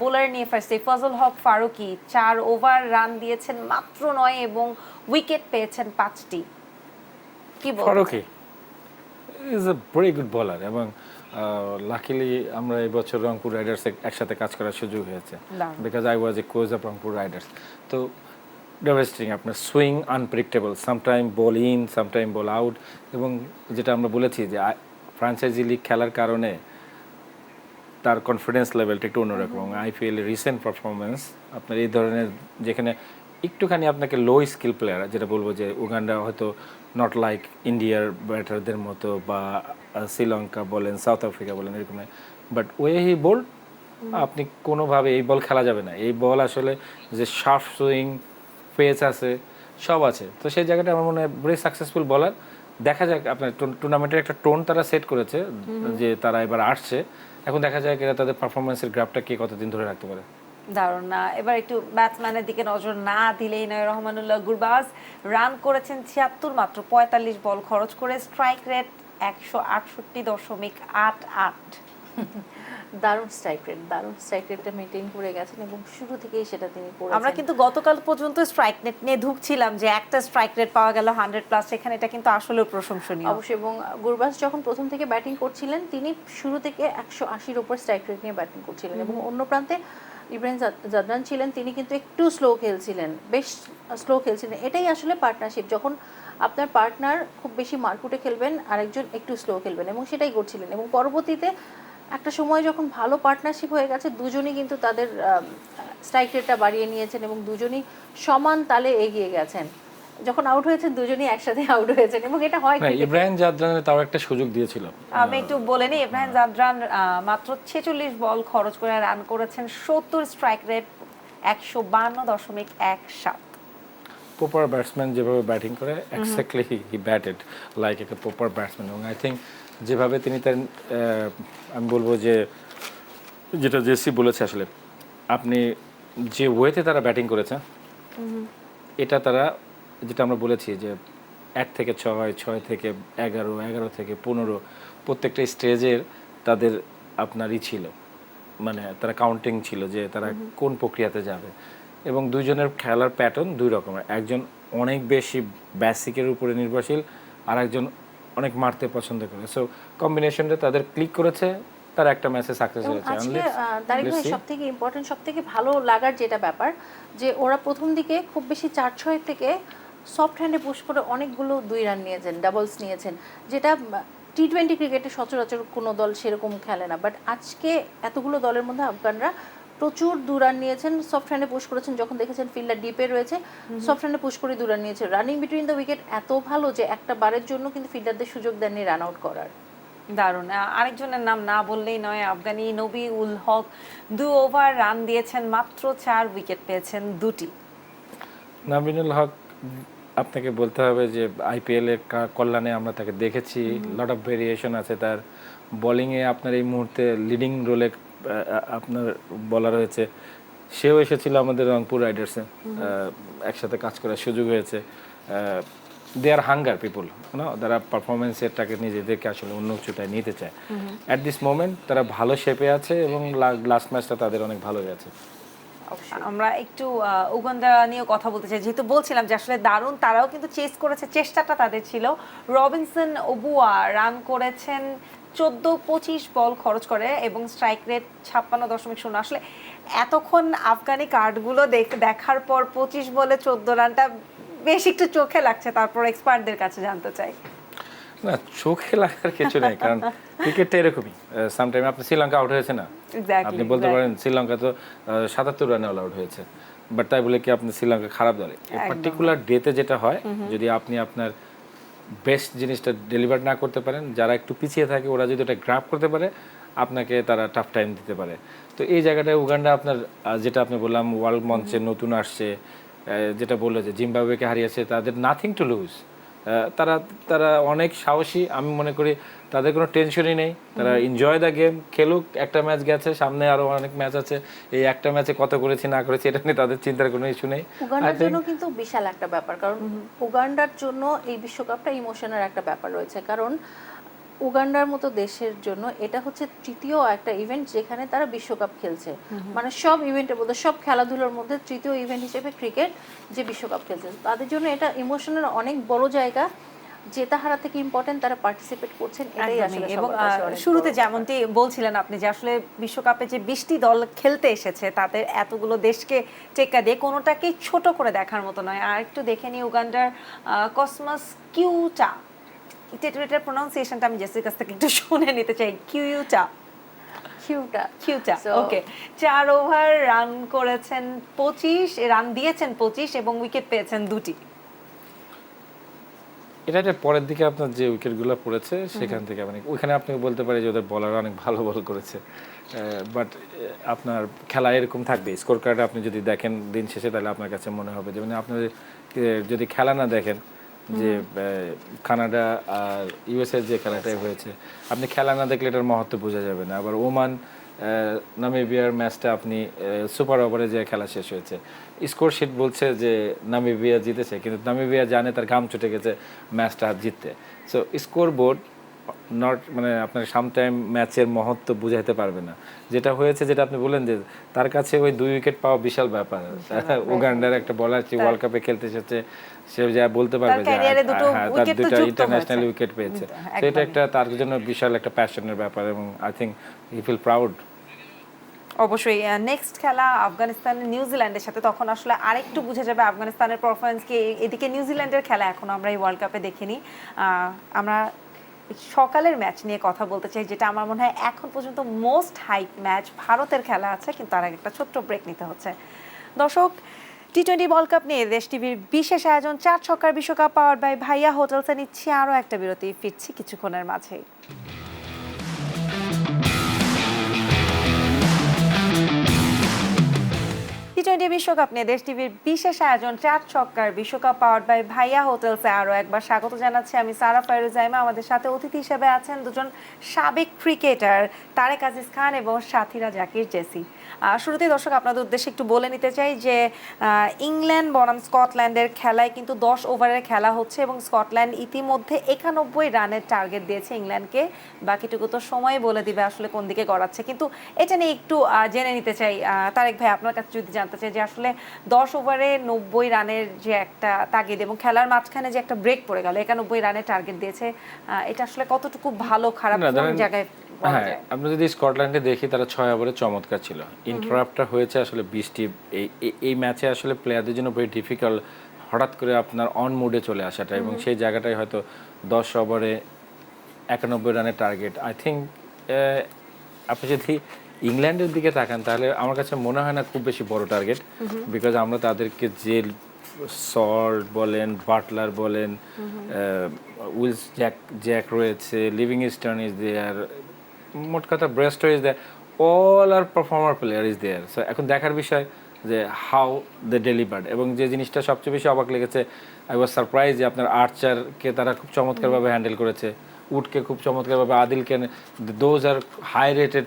বোলার নিয়ে ফার্স্টে ফজল হক ফারুকি 4 ওভার রান দিয়েছেন মাত্র 9 এবং উইকেট পেয়েছেন 5টি। কি বলবেন? Farooqi is a very good bowler, এবং লাকিলি আমরা এই বছর রংপুর রাইডার্সে একসাথে কাজ করার সুযোগ হয়েছে, because I was A coach of Rangpur Riders. তো ডেভাস্টিং, আপনার swing unpredictable, sometime ball in, sometime ball out, এবং যেটা আমরা বলেছি যে ফ্র্যাঞ্চাইজি লিগ খেলার কারণে তার কনফিডেন্স লেভেলটা একটু অন্যরকম, এবং আইপিএল রিসেন্ট পারফরমেন্স আপনার এই ধরনের, যেখানে একটুখানি আপনাকে লো স্কিল প্লেয়ার, যেটা বলবো যে উগান্ডা হয়তো নট লাইক ইন্ডিয়ার ব্যাটারদের মতো, বা শ্রীলঙ্কা বলেন, সাউথ আফ্রিকা বলেন, এরকম, বাট ওয়ে হি বোল্ড, আপনি কোনোভাবে এই বল খেলা যাবে না। এই বল আসলে যে শার্প সুইং, পেস আছে, সব আছে, তো সেই জায়গাটা আমার মনে হয় ভেরি সাকসেসফুল বলার। দেখা যাক, আপনার টুর্নামেন্টের একটা টোন তারা সেট করেছে যে তারা এবার আসছে, এখন দেখা যায় এরা তাদের পারফরমেন্সের গ্রাফটা কে কতদিন ধরে রাখতে পারে। দারুণ না। এবার একটু ব্যাটসম্যানের দিকে নজর না দিলেই নয়। রহমানুল্লাহ গুরবাজ রান করেছেন 76, মাত্র 45 বল খরচ করে, স্ট্রাইক রেট 168.88। দারুণ স্ট্রাইক রেটটা মেনটেন করে গেছেন, এবং শুরু থেকেই সেটা তিনি করেছেন। আমরা কিন্তু গতকাল পর্যন্ত স্ট্রাইক রেট নিয়ে ঢুকছিলাম যে একটা স্ট্রাইক রেট পাওয়া গেল 100+, সেখানে এটা কিন্তু আসলে প্রশংসনীয় অবশ্যই। এবং গুরবাজ যখন প্রথম থেকে ব্যাটিং করছিলেন, তিনি শুরু থেকে 180-র উপর স্ট্রাইক রেট নিয়ে ব্যাটিং করছিলেন, এবং অন্য প্রান্তে ইব্রাহিম জাদরান ছিলেন, তিনি কিন্তু একটু স্লো খেলছিলেন, বেশ স্লো খেলছিলেন। এটাই আসলে পার্টনারশিপ, যখন আপনার পার্টনার খুব বেশি মারকুটে খেলবেন, আরেকজন একটু স্লো খেলবেন, এবং সেটাই করছিলেন। এবং পরবর্তীতে একটা সময় যখন ভালো পার্টনারশিপ হয়ে গেছে, দুজনই কিন্তু তাদের স্ট্রাইক রেটটা বাড়িয়ে নিয়েছেন, এবং দুজনই সমান তালে এগিয়ে গেছেন। যখন আউট হয়েছে দুজনই একসাথে আউট হয়েছেন, এবং এটা হয় ইব্রাহিম জাদরানের তাও একটা সুযোগ দিয়েছিল। আমি একটু বলে নিই, ইব্রাহিম জাদরান মাত্র 46 বল খরচ করে রান করেছেন 70, স্ট্রাইক রেট 152.17। প্রপার ব্যাটসম্যান যেভাবে ব্যাটিং করে, exactly he batted like a proper batsman, এবং আই থিঙ্ক যেভাবে তিনি তার, আমি বলবো যে যেটা জেসি বলেছে, আসলে আপনি যে ওয়েতে তারা ব্যাটিং করেছে, এটা তারা যেটা আমরা বলেছি যে 1 থেকে 6, 6 থেকে 11, 11 থেকে 15 প্রত্যেকটা স্টেজের তাদের আপনারই ছিল, মানে তারা কাউন্টিং ছিল যে তারা কোন প্রক্রিয়াতে যাবে। এবং দুইজনের খেলার প্যাটার্ন দুই রকমের, একজন অনেক বেশি বেসিকের উপরে নির্ভরশীল, আর একজন অনেক মারতে পছন্দ করে। সো কম্বিনেশনটা তাদের ক্লিক করেছে, তারা একটা ম্যাচে সাকসেস হয়েছে। আজকে তারিক ভাই সবথেকে ইম্পর্টেন্ট, সবথেকে ভালো লাগার যেটা ব্যাপার, যে ওরা প্রথম দিকে খুব বেশি 4-6 থেকে সফট হ্যান্ডে পুশ করে অনেকগুলো 2 রান নিয়েছেন, ডাবলস নিয়েছেন, যেটা টি-20 ক্রিকেটে সচরাচর কোনো দল সেরকম খেলে না। বাট আজকে এতগুলো দলের মধ্যে আফগানরা প্রচুর 2 রান নিয়েছেন, সফট হ্যান্ডে পুশ করেছেন, যখন দেখেছেন ফিল্ডার ডিপে রয়েছে সফট হ্যান্ডে পুশ করে 2 রান নিয়েছে। রানিং বিটুইন দ্য উইকেট এত ভালো যে একটা বারের জন্য কিন্তু ফিল্ডারদের সুযোগ দেননি রান আউট করার। দারুণ। আরেকজনের নাম না বললেই নয়, আফগানি নবী উল হক 2 ওভার রান দিয়েছেন, মাত্র 4 উইকেট পেয়েছেন 2টি। নাবিনুল হক, আপনাকে বলতে হবে যে আইপিএল এর কল্যাণে আমরা তাকে দেখেছি, লট অফ ভেরিয়েশন আছে তার বোলিংয়ে। আপনার এই মুহূর্তে লিডিং রোলে আপনার বলার হয়েছে, সেও এসেছিল আমাদের রংপুর রাইডার্সে, একসাথে কাজ করার সুযোগ হয়েছে। দে আর হাঙ্গার পিপুল, যারা পারফরমেন্সেরটাকে নিজেদেরকে আসলে অন্য উচ্চতায় নিতে চায়। অ্যাট দিস মোমেন্ট তারা ভালো শেপে আছে এবং লাস্ট ম্যাচটা তাদের অনেক ভালো গেছে। আমরা একটু উগান্ডা নিয়ে কথা বলতে চাই, যেহেতু বলছিলাম যে আসলে দারুণ, তারাও কিন্তু চেস করেছে, চেষ্টাটা তাদের ছিল। রবিনসন ওবুয়া রান করেছেন 14-25 বল খরচ করে এবং স্ট্রাইক রেট 56.0। আসলে এতক্ষণ আফগানি কার্ডগুলো দেখার পর 25 বলে 14 রানটা বেশ একটু চোখে লাগছে। তারপর এক্সপার্টদের কাছে জানতে চাই। না, চোখে লাগার কিছু নেই, কারণ ক্রিকেটটা এরকমই। সামটাইম আপনি শ্রীলঙ্কা আউট হয়েছে না, আপনি বলতে পারেন শ্রীলঙ্কা তো 77 রানে অল আউট হয়েছে, বাট তাই বলে কি আপনি শ্রীলঙ্কা খারাপ দলে? এই পার্টিকুলার ডেতে যেটা হয়, যদি আপনি আপনার বেস্ট জিনিসটা ডেলিভার না করতে পারেন, যারা একটু পিছিয়ে থাকে ওরা যদি ওটা গ্রাব করতে পারে, আপনাকে তারা টাফ টাইম দিতে পারে। তো এই জায়গাটায় উগান্ডা আপনার যেটা আপনি বললাম ওয়ার্ল্ড মঞ্চে নতুন আসছে, যেটা বললো যে জিম্বাবুয়েকে হারিয়েছে, তাদের নাথিং টু লুজ। তারা তারা অনেক সাহসী, আমি মনে করি তাদের কোনো টেনশনই নেই, তারা এনজয় দ্য গেম, খেলুক। একটা ম্যাচ গেছে, সামনে আরো অনেক ম্যাচ আছে, এই একটা ম্যাচে কত করেছি না করেছি এটা নিয়ে তাদের চিন্তার কোনো ইস্যু নেই। উগান্ডার জন্য কিন্তু বিশাল একটা ব্যাপার, কারণ উগান্ডার জন্য এই বিশ্বকাপটা ইমোশনের একটা ব্যাপার রয়েছে। কারণ উগান্ডার মতো দেশের জন্য এটা হচ্ছে তৃতীয় একটা ইভেন্ট যেখানে তারা বিশ্বকাপ খেলছে, মানে সব ইভেন্টের মধ্যে, সব খেলাধুলার মধ্যে তৃতীয় ইভেন্ট হিসেবে ক্রিকেট যে বিশ্বকাপ খেলছে, তাদের জন্য এটা ইমোশনের অনেক বড় জায়গা। জেতা হারা থেকে ইম্পর্টেন্ট তারা পার্টিসিপেট করছেন, এটাই আসলে এবং সবার কাছে অনেক শুরুতে বড় যেমনটি বলছিলেন আপনি যে আসলে বিশ্বকাপে যে 20টি দল খেলতে এসেছে, তাদের এতগুলো দেশকে টেক্কা দিয়ে কোনোটাকেই ছোট করে দেখার মতো নয়। আর একটু দেখে নিই উগান্ডার কসমস কিউটা, এটার প্রোনাউন্সিয়েশনটা আমি জেসির কাছ থেকে একটু শুনে নিতে চাই। কিউটা কিউটা, ওকে। 4 ওভার রান করেছেন 25, রান দিয়েছেন 25 এবং উইকেট পেয়েছেন 2টি। এটা পরের দিকে আপনার যে উইকেটগুলো পড়েছে সেখান থেকে মানে ওইখানে আপনি বলতে পারেন যে ওদের বলার অনেক ভালো বল করেছে, বাট আপনার খেলা এরকম থাকবে। স্কোর কার্ড আপনি যদি দেখেন দিন শেষে, তাহলে আপনার কাছে মনে হবে যে মানে আপনার যদি খেলা না দেখেন, যে কানাডা আর ইউএসএর যে খেলাটাই হয়েছে, আপনি খেলা না দেখলে এটার মহত্ব বোঝা যাবে না। আবার ওমান নামিবিয়ার ম্যাচটা আপনি সুপার ওভারে যে খেলা শেষ হয়েছে, স্কোর শিট বলছে যে নামিবিয়া জিতেছে, কিন্তু নামিবিয়া জানে তার ঘাম ছুটে গেছে ম্যাচটা জিততে। সো স্কোর বোর্ড নট মানে আপনার সামটাইম ম্যাচের মহত্ব বুঝাইতে পারবে না। যেটা হয়েছে, যেটা আপনি বলেন যে তার কাছে ওই 2 উইকেট পাওয়া বিশাল ব্যাপার। উগান্ডার একটা বলার ওয়ার্ল্ড কাপে খেলতে এসেছে, সে যা বলতে পারবে যে তার 2টা ইন্টারন্যাশনাল উইকেট পেয়েছে। তো এটা একটা তার জন্য বিশাল একটা প্যাশনের ব্যাপার এবং I think he feel proud. অবশ্যই। নেক্সট খেলা আফগানিস্তান নিউজিল্যান্ডের সাথে, তখন আসলে আরেকটু বুঝে যাবে আফগানিস্তানের পারফরমেন্স কি। এদিকে নিউজিল্যান্ডের খেলা এখন আমরা এই ওয়ার্ল্ড কাপে দেখিনি। আমরা সকালের ম্যাচ নিয়ে কথা বলতে চাই, যেটা আমার মনে হয় এখন পর্যন্ত মোস্ট হাইপ ম্যাচ। ভারতের খেলা আছে, কিন্তু তার আগে একটা ছোট্ট ব্রেক নিতে হচ্ছে। দর্শক, টি-20 ওয়ার্ল্ড কাপ নিয়ে দেশ টিভির বিশেষ আয়োজন 4 ছক্কার বিশ্বকাপ পাওয়ার বাই ভাইয়া হোটেলসে নিচ্ছি আরও একটা বিরতি। ফিরছি কিছুক্ষণের মাঝেই। টি-20 বিশ্বকাপ নিয়ে দেশ টিভির বিশেষ আয়োজন 4 ছক্কার বিশ্বকাপ পাওয়ার বাই ভাইয়া হোটেলসে আরও একবার স্বাগত জানাচ্ছি আমি সারা ফায়রুজাইমা। আমাদের সাথে অতিথি হিসেবে আছেন দুজন সাবেক ক্রিকেটার, তারেক আজিজ খান এবং সাথীরা জাকির জেসি। শুরুতেই দর্শক আপনাদের উদ্দেশ্যে একটু বলে নিতে চাই যে ইংল্যান্ড বনাম স্কটল্যান্ডের খেলায় কিন্তু 10 ওভারের খেলা হচ্ছে এবং স্কটল্যান্ড ইতিমধ্যে 91 রানের টার্গেট দিয়েছে ইংল্যান্ডকে। বাকিটুকু তো সময় বলে দিবে আসলে কোন দিকে গড়াচ্ছে, কিন্তু এটা নিয়ে একটু জেনে নিতে চাই তারেক ভাই, আপনার কাছে যদি জানতে চাই যে আসলে 10 ওভারে 90 রানের যে একটা তাগিদ এবং খেলার মাঝখানে যে একটা ব্রেক পড়ে গেল, 91 রানের টার্গেট দিয়েছে, এটা আসলে কতটুকু ভালো খারাপ না, কোন ধরেন, জায়গায় বলা হ্যাঁ, যায়? আমরা যদি স্কটল্যান্ডে দেখি তারা 6 ওভারে চমৎকার ছিল। ইন্টারাপ্টটা হয়েছে আসলে বৃষ্টি। এই ম্যাচে আসলে প্লেয়ারদের জন্য ভেরি ডিফিকাল্ট হঠাৎ করে আপনার অন মুডে চলে আসাটা, এবং সেই জায়গাটাই হয়তো 10 ওভারে 91 রানের টার্গেট। আই থিঙ্ক আপনি যদি ইংল্যান্ডের দিকে তাকান তাহলে আমার কাছে মনে হয় না খুব বেশি বড় টার্গেট, বিকজ আমরা তাদেরকে যে সল্ট বলেন, বাটলার বলেন, উইলস জ্যাক রয়েছে, লিভিংস্টন ইজ দেয়ার, মোট কথা ব্রেস্টো ইজ দেয়ার, অল আর performer player is there. So এখন দেখার বিষয় যে হাউ দে ডেলিভার্ড। এবং যে জিনিসটা সবচেয়ে বেশি অবাক লেগেছে, আই ওয়াজ সারপ্রাইজ যে আপনার আর্চারকে তারা খুব চমৎকারভাবে হ্যান্ডেল করেছে, উডকে খুব চমৎকারভাবে, আদিলকে, দোজ আর হাই রেটেড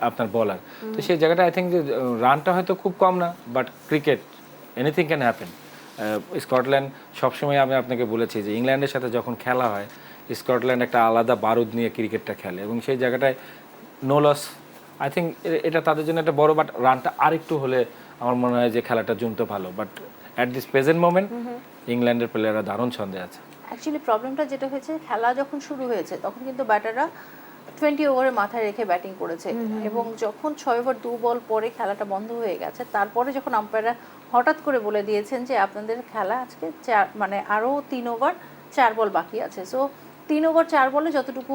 আপনার বলার। তো সেই জায়গাটা আই থিঙ্ক যে রানটা হয়তো খুব কম না, but cricket anything can happen. Scotland সবসময় আমি আপনাকে বলেছি যে ইংল্যান্ডের সাথে যখন খেলা হয় স্কটল্যান্ড একটা আলাদা বারুদ নিয়ে ক্রিকেটটা খেলে, এবং সেই জায়গাটায় নো লস। আই থিঙ্ক এটা তাদের জন্য একটা বড়, বাট রানটা আরেকটু হলে আমার মনে হয় যে খেলাটা জমতো ভালো। But at this present moment ইংল্যান্ডের প্লেয়াররা দারুণ ছন্দে আছে। অ্যাকচুয়ালি প্রবলেমটা যেটা হয়েছে, খেলা যখন শুরু হয়েছে তখন কিন্তু ব্যাটাররা 20 ওভারে মাথায় রেখে ব্যাটিং করেছে, এবং যখন 6 ওভার 2 বল পরে খেলাটা বন্ধ হয়ে গেছে, তারপরে যখন আম্পায়াররা হঠাৎ করে বলে দিয়েছেন যে আপনাদের খেলা আজকে মানে আরও 3 ওভার 4 বল বাকি আছে। সো 3 ওভার 4 বলে যতটুকু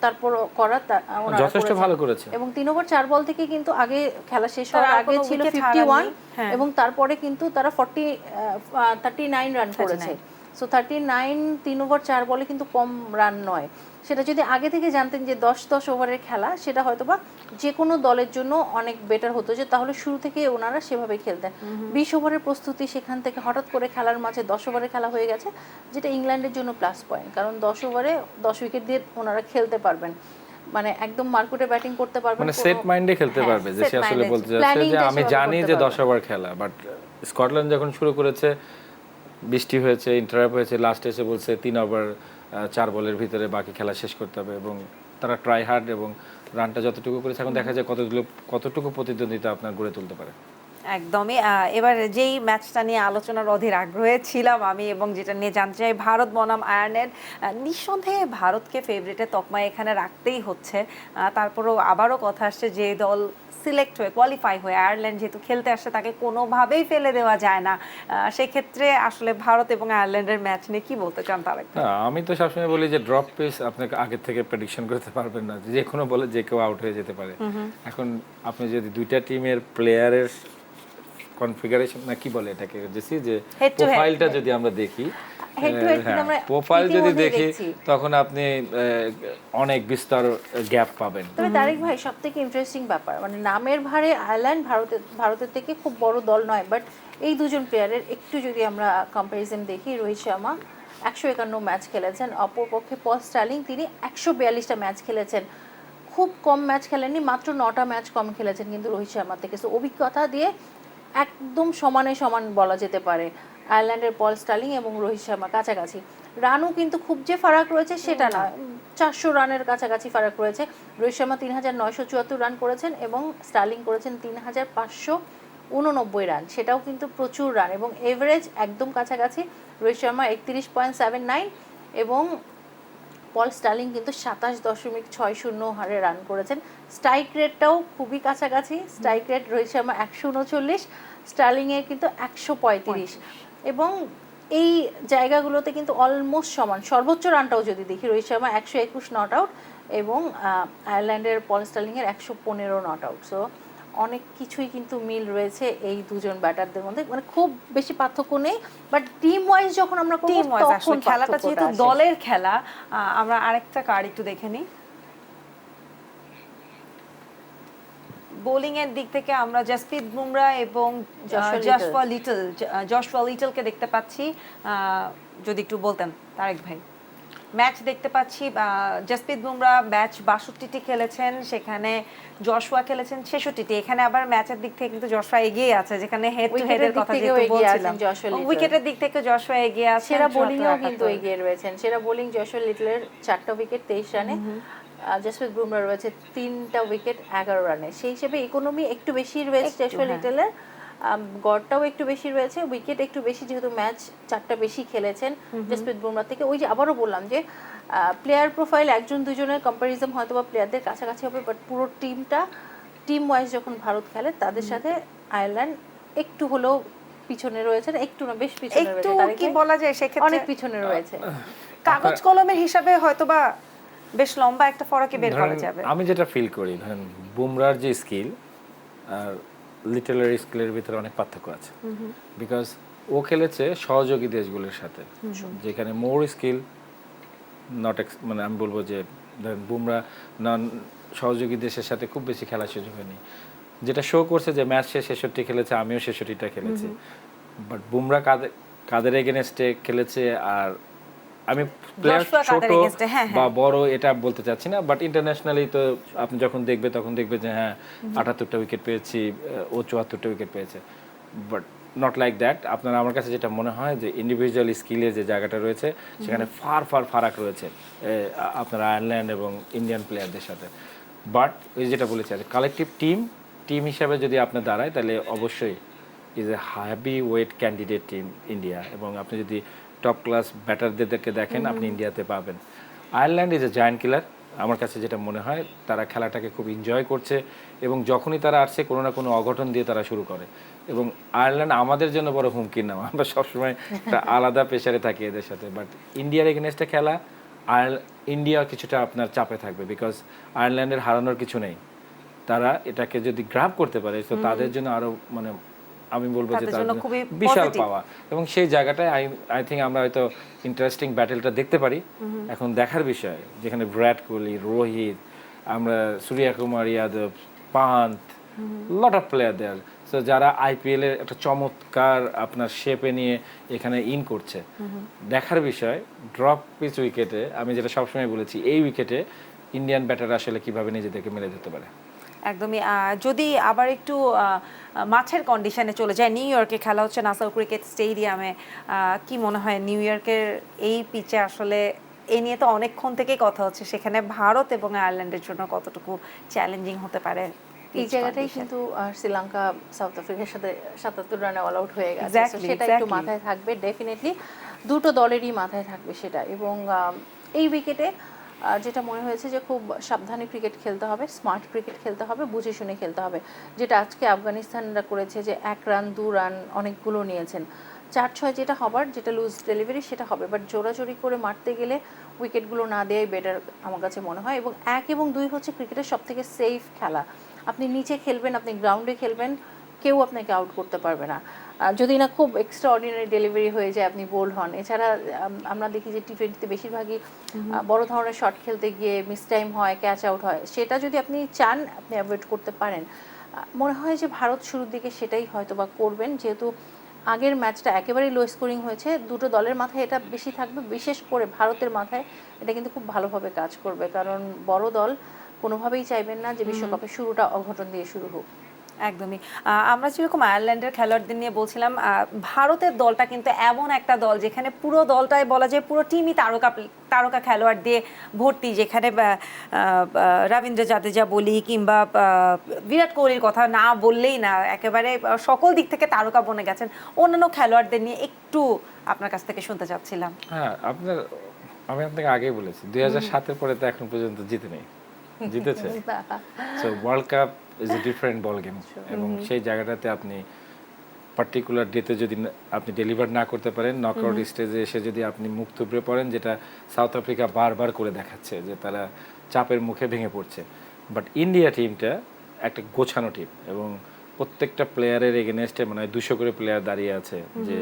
তারপর করার ওনারা যথেষ্ট ভালো করেছে, এবং 3 ওভার 4 বল থেকে কিন্তু আগে খেলা শেষ হওয়ার আগে ছিল 51, এবং তারপরে কিন্তু তারা 39 রান করেছে। সো 39 3 ওভার 4 বলে কিন্তু কম রান নয়। সেটা যদি আগে থেকে জানতেন যে 10 ওভারের খেলা, সেটা হয়তো বা যে কোনো দলের জন্য অনেক বেটার হতো, যে তাহলে শুরু থেকে ওনারা সেভাবে খেলতেন। 20 ওভারের প্রস্তুতি, সেখান থেকে হঠাৎ করে খেলার মাঝে 10 ওভারের খেলা হয়ে গেছে, যেটা ইংল্যান্ডের জন্য প্লাস পয়েন্ট, কারণ 10 ওভারে 10 উইকেট দিয়ে ওনারা খেলতে পারবেন, মানে একদম মার্কেটে ব্যাটিং করতে পারবেন, মানে সেট মাইন্ডে খেলতে পারবে। যে সে আসলে বলতে যাচ্ছে যে আমি জানি যে 10 ওভার খেলা, বাট স্কটল্যান্ড যখন শুরু করেছে বৃষ্টি হয়েছে, ইন্টারাপ্ট হয়েছে, লাস্টে এসে বলছে 3 ওভার 4 বলের ভিতরে বাকি খেলা শেষ করতে হবে, এবং তারা ট্রাই হার্ড এবং রানটা যতটুকু করেছে। এখন দেখা যায় কতটুকু প্রতিদ্বন্দ্বিতা আপনার গড়ে তুলতে পারে। একদমই। এবার যেই ম্যাচটা নিয়ে আলোচনার অধীর আগ্রহে ছিলাম আমি, এবং যেটা নিয়ে জানতে চাই ভারত বনাম আয়ারল্যান্ড, নিঃসন্দেহে ভারতকে ফেভারিটের তকমা এখানে রাখতেই হচ্ছে। তারপরেও আবারও কথা আসছে যে দল সিলেক্ট হয়ে কোয়ালিফাই হয়ে আয়ারল্যান্ড যেহেতু খেলতে আসছে, তাকে কোনোভাবেই ফেলে দেওয়া যায় না। সেক্ষেত্রে আসলে ভারত এবং আয়ারল্যান্ডের ম্যাচ নিয়ে কি বলতে চান তারেক? আমি তো সবসময় বলি যে ড্রপ পেস আপনাকে আগে থেকে প্রেডিকশন করতে পারবেন না, যে কোনো বলে যে কেউ আউট হয়ে যেতে পারে। এখন আপনি যদি দুইটা টিমের প্লেয়ারের কনফিগারেশন না কি বলে এটাকে, যে প্রোফাইলটা যদি আমরা দেখি, প্রোফাইল যদি দেখি, তখন আপনি অনেক বিস্তর গ্যাপ পাবেন। তবে তারেক ভাই, সবথেকে ইন্টারেস্টিং ব্যাপার, মানে নামের ভারে আয়ারল্যান্ড ভারতের থেকে খুব বড় দল নয়, বাট এই দুজন প্লেয়ারের একটু যদি আমরা কম্প্যারিজন দেখি, রোহিত শর্মা 151 ম্যাচ খেলেছেন, অপরপক্ষে পল স্টার্লিং তিনি 142টা ম্যাচ খেলেছেন। খুব কম ম্যাচ খেলেননি, মাত্র 9টা ম্যাচ কম খেলেছেন কিন্তু রোহিত শর্মা থেকে। সো অভিজ্ঞতা দিয়ে একদম সমানে সমান বলা যেতে পারে আয়ারল্যান্ডের পল স্টার্লিং এবং রোহিত শর্মা কাছাকাছি। রানও কিন্তু খুব যে ফারাক রয়েছে সেটা না, 400 রানের কাছাকাছি ফারাক রয়েছে। রোহিত শর্মা 3974 রান করেছেন এবং স্টার্লিং করেছেন 3589 রান, সেটাও কিন্তু প্রচুর রান, এবং এভারেজ একদম কাছাকাছি। রোহিত শর্মা 31.79 এবং পল স্টার্লিং কিন্তু 27.60 হারে রান করেছেন। স্ট্রাইক রেটটাও খুবই কাছাকাছি, স্ট্রাইক রেট রোহিত শর্মা 139, স্টার্লিংয়ের কিন্তু 135, এবং এই জায়গাগুলোতে কিন্তু অলমোস্ট সমান। সর্বোচ্চ রানটাও যদি দেখি, রোহিত শর্মা 121 নট আউট এবং আয়ারল্যান্ডের পল স্টার্লিংয়ের 115 নট আউট। সো অনেক কিছুই কিন্তু মিল রয়েছে এই দুজন ব্যাটারদের মধ্যে, মানে খুব বেশি পার্থক্য নেই, বাট টিম ওয়াইজ যখন আমরা তখন খেলাটা যেহেতু দলের খেলা, আমরা আরেকটা কার্ড একটু দেখে নিই। বোলিং এর দিক থেকে আমরা জাসপ্রীত বুমরা এবং জশওয়া লিটলকে দেখতে পাচ্ছি, যদি একটু বলতেন তারেক ভাই। ম্যাচ দেখতে পাচ্ছি জসপ্রীত বুমরা ম্যাচ 62টি খেলেছেন, সেখানে জশুয়া খেলেছেন 66টি। এখানে আবার ম্যাচের দিক থেকে কিন্তু জশুয়া এগিয়ে আছে, যেখানে হেড টু হেডের কথা যেহেতু বলছিলাম, উইকেটের দিক থেকে জশুয়া এগিয়ে আছে। সেরা বোলিংও কিন্তু এগিয়ে রয়েছেন, সেরা বোলিং জশুয়া লিটলের 4টা উইকেট 23 রানে, জসপ্রীত বুমরা রয়েছে 3টা উইকেট 11 রানে। সেই হিসেবে ইকোনমি একটু বেশি রয়েছে জশুয়া লিটলের, গড়টাও একটু বেশি রয়েছে, উইকেট একটু বেশি, যেহেতু ম্যাচ 4টা বেশি খেলেছেন জসপ্রীত বুমরা থেকে। ওই যে আবারও বললাম যে প্লেয়ার প্রোফাইল একজন দুজনের কম্পারিজন হয়তো বা প্লেয়ারদের কাছাকাছি হবে, বাট পুরো টিম ওয়াইজ যখন ভারত খেলে তাদের সাথে আয়ারল্যান্ড একটু হলেও পিছনে রয়েছে, একটু না বেশ পিছনে রয়েছে, একটু কি বলা যায় সেক্ষেত্রে অনেক পিছনে রয়েছে। কাগজ কলমের হিসাবে হয়তোবা বেশ লম্বা একটা ফরাকে বের করা যাবে। আমি যেটা ফিল করি, ধরেন বুমরার যে স্কিল আর লিটলের স্কিলের ভিতরে অনেক পার্থক্য আছে, বিকজ ও খেলেছে সহযোগী দেশগুলোর সাথে, যেখানে মোর স্কিল নট মানে আমি বলবো যে ধরেন বুমরা নন সহযোগী দেশের সাথে খুব বেশি খেলার সুযোগ হয়নি, যেটা শো করছে যে ম্যাচ সে 66 খেলেছে, আমিও 66টা খেলেছি, বাট বুমরা কাদের এগেনস্টে খেলেছে। আর আমি প্লেয়ার ছোট বা বড় এটা বলতে চাচ্ছি না, বাট ইন্টারন্যাশনালি তো আপনি যখন দেখবে তখন দেখবে যে হ্যাঁ 78টা উইকেট পেয়েছি, ও 74টা উইকেট পেয়েছে, বাট নট লাইক দ্যাট। আপনার আমার কাছে যেটা মনে হয় যে ইন্ডিভিজুয়াল স্কিলে যে জায়গাটা রয়েছে সেখানে ফারাক রয়েছে আপনার আয়ারল্যান্ড এবং ইন্ডিয়ান প্লেয়ারদের সাথে। বাট ওই যেটা বলেছি আর কালেকটিভ টিম হিসাবে যদি আপনি দাঁড়ায় তাহলে অবশ্যই is a heavy weight candidate team India, এবং আপনি যদি টপ ক্লাস ব্যাটারদেরকে দেখেন আপনি ইন্ডিয়াতে পাবেন। Ireland is a giant killer, আমার কাছে যেটা মনে হয় তারা খেলাটাকে খুব এনজয় করছে, এবং যখনই তারা আসছে কোনো না কোনো অঘটন দিয়ে তারা শুরু করে, এবং আয়ারল্যান্ড আমাদের জন্য বড় হুমকির নাম, আমরা সবসময় একটা আলাদা প্রেশারে থাকি এদের সাথে। বাট ইন্ডিয়ার এগেনস্টে খেলা ইন্ডিয়া কিছুটা আপনার চাপে থাকবে, বিকজ আয়ারল্যান্ডের হারানোর কিছু নেই, তারা এটাকে যদি গ্রাব করতে পারে তো তাদের জন্য আরো মানে আমি বলবো যে তার বিশাল পাওয়া, এবং সেই জায়গাটায় আই থিঙ্ক আমরা হয়তো ইন্টারেস্টিং ব্যাটেলটা দেখতে পারি। এখন দেখার বিষয়, যেখানে বিরাট কোহলি, রোহিত, আমরা Suryakumar Yadav, Pant, lot of player there, so যারা আইপিএল এর একটা চমৎকার আপনার শেপে নিয়ে এখানে ইন করছে। দেখার বিষয় ড্রপ পিচ উইকেটে, আমি যেটা সবসময় বলেছি, এই উইকেটে ইন্ডিয়ান ব্যাটার আসলে কিভাবে নিজেদেরকে মেলে দিতে পারে। একদমই। যদি আবার একটু মাঠের কন্ডিশনে চলে যায়, নিউ ইয়র্কে খেলা হচ্ছে নাসাউ ক্রিকেট স্টেডিয়ামে, কি মনে হয় নিউ ইয়র্কের এই পিচে আসলে এই নিয়ে তো অনেকক্ষণ থেকেই কথা হচ্ছে, সেখানে ভারত এবং আয়ারল্যান্ডের জন্য কতটুকু চ্যালেঞ্জিং হতে পারে? এই জায়গাটাই কিন্তু শ্রীলঙ্কা সাউথ আফ্রিকার সাথে 77 রানে অল আউট হয়ে গেছে, সেটা একটু মাথায় থাকবে, ডেফিনেটলি দুটো দলেরই মাথায় থাকবে সেটা। এবং এই উইকেটে যেটা মনে হয়েছে যে খুব সাবধানে ক্রিকেট খেলতে হবে, স্মার্ট ক্রিকেট খেলতে হবে, বুঝে শুনে খেলতে হবে, যেটা আজকে আফগানিস্তানরা করেছে, যে 1 রান 2 রান অনেকগুলো নিয়েছেন, 4-6 যেটা হবার, যেটা লুজ ডেলিভারি সেটা হবে, বাট জোরাজোরি করে মারতে গেলে উইকেটগুলো না দেওয়াই বেটার আমার কাছে মনে হয়। এবং 1 এবং 2 হচ্ছে ক্রিকেটের সবথেকে সেফ খেলা, আপনি নিচে খেলবেন, আপনি গ্রাউন্ডে খেলবেন, কেউ আপনাকে আউট করতে পারবে না, যদি না খুব এক্সট্রা অর্ডিনারি ডেলিভারি হয়ে যায়, আপনি বোল্ড হন। এছাড়া আমরা দেখি যে টি20তে বেশিরভাগই বড় ধরনের শট খেলতে গিয়ে মিস টাইম হয়, ক্যাচ আউট হয়, সেটা যদি আপনি চান আপনি অ্যাভয়েড করতে পারেন। মনে হয় যে ভারত শুরুর দিকে সেটাই হয়তো বা করবেন, যেহেতু আগের ম্যাচটা একেবারেই লো স্কোরিং হয়েছে, দুটো দলের মাথায় এটা বেশি থাকবে, বিশেষ করে ভারতের মাথায় এটা কিন্তু খুব ভালোভাবে কাজ করবে, কারণ বড় দল কোনোভাবেই চাইবেন না যে বিশ্বকাপের শুরুটা অঘটন দিয়ে শুরু হোক। একদমই। আমরা যেরকম আয়ারল্যান্ডের খেলোয়াড়দের নিয়ে বলছিলাম, ভারতের দলটা কিন্তু এমন একটা দল যেখানে পুরো দলটাই বলা যায় পুরো টিমই তারকা খেলোয়াড় দিয়ে ভর্তি, যেখানে রবীন্দ্র জাদেজা বলি কিংবা বিরাট কোহলির কথা না বললেই না, একেবারে সকল দিক থেকে তারকা বনে গেছেন। অন্যান্য খেলোয়াড়দের নিয়ে একটু আপনার কাছ থেকে শুনতে চাচ্ছিলাম। হ্যাঁ, আমি আপনাকে আগেই বলেছি 2007-এর পরে তো এখন পর্যন্ত জিতে নেই, জিতেছে। So world cup is a different ball game, এবং সেই জায়গাটাতে আপনি পার্টিকুলার ডেতে যদি আপনি ডেলিভার না করতে পারেন, নকআউট স্টেজে এসে যদি আপনি মুখ থুবড়ে পড়েন, যেটা সাউথ আফ্রিকা বারবার করে দেখাচ্ছে যে তারা চাপের মুখে ভেঙে পড়ছে। বাট ইন্ডিয়া টিমটা একটা গোছানো টিম, এবং প্রত্যেকটা প্লেয়ারের এগেনস্টে মানে 200 করে প্লেয়ার দাঁড়িয়ে আছে, যে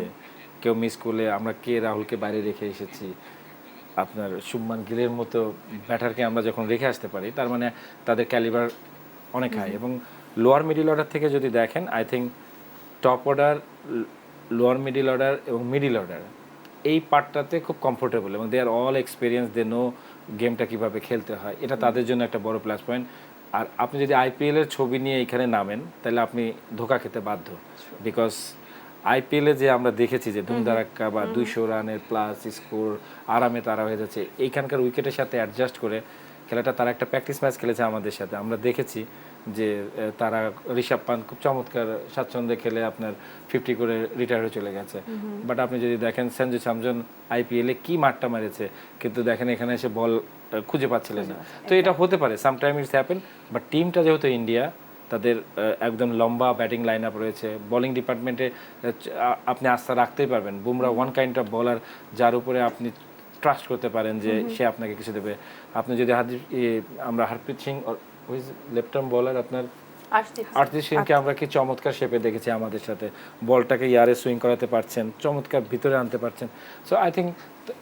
কেউ মিস করলে আমরা রাহুলকে বাইরে রেখে এসেছি, আপনার শুভমান গিলের মতো ব্যাটারকে আমরা যখন রেখে আসতে পারি, তার মানে তাদের ক্যালিবার অনেক হাই। এবং লোয়ার মিডিল অর্ডার থেকে যদি দেখেন, I think top order, lower middle order এবং মিডিল অর্ডার, এই পার্টটাতে খুব কমফোর্টেবল এবং দে আর অল এক্সপিরিয়েন্স, দে নো গেমটা কীভাবে খেলতে হয়, এটা তাদের জন্য একটা বড় প্লাস পয়েন্ট। আর আপনি যদি আইপিএলের ছবি নিয়ে এখানে নামেন তাহলে আপনি ধোকা খেতে বাধ্য, বিকজ আইপিএলে যে আমরা দেখেছি যে ধুমধারাক্কা বা 200 রানের প্লাস স্কোর আরামে তারা হয়ে যাচ্ছে, এইখানকার উইকেটের সাথে অ্যাডজাস্ট করে খেলাটা, তারা একটা প্র্যাকটিস ম্যাচ খেলেছে আমাদের সাথে, আমরা দেখেছি যে তারা ঋষভ পান্ত খুব চমৎকার স্বাচ্ছন্দ্যে খেলে আপনার 50 করে রিটায়ার হয়ে চলে গেছে। বাট আপনি যদি দেখেন সঞ্জু স্যামসন আইপিএলে কি মারটা মেরেছে, কিন্তু দেখেন এখানে এসে বল খুঁজে পাচ্ছিলেন না। তো এটা হতে পারে, সামটাইম ইটস হ্যাপেন, বাট টিমটা যেহেতু ইন্ডিয়া, তাদের একদম লম্বা ব্যাটিং লাইন আপ রয়েছে, বোলিং ডিপার্টমেন্টে আপনি আস্থা রাখতেই পারবেন। Bumrah one kind of bowler যার উপরে আপনি ট্রাস্ট করতে পারেন যে সে আপনাকে কিছু দেবে। আপনি যদি আমরা Harpreet Singh left arm bowler আপনার আরতিশ সিংকে আমরা কি চমৎকার শেপে দেখেছি আমাদের সাথে, বলটাকে ইয়ারে সুইং করাতে পারছেন, চমৎকার ভিতরে আনতে পারছেন। সো আই থিঙ্ক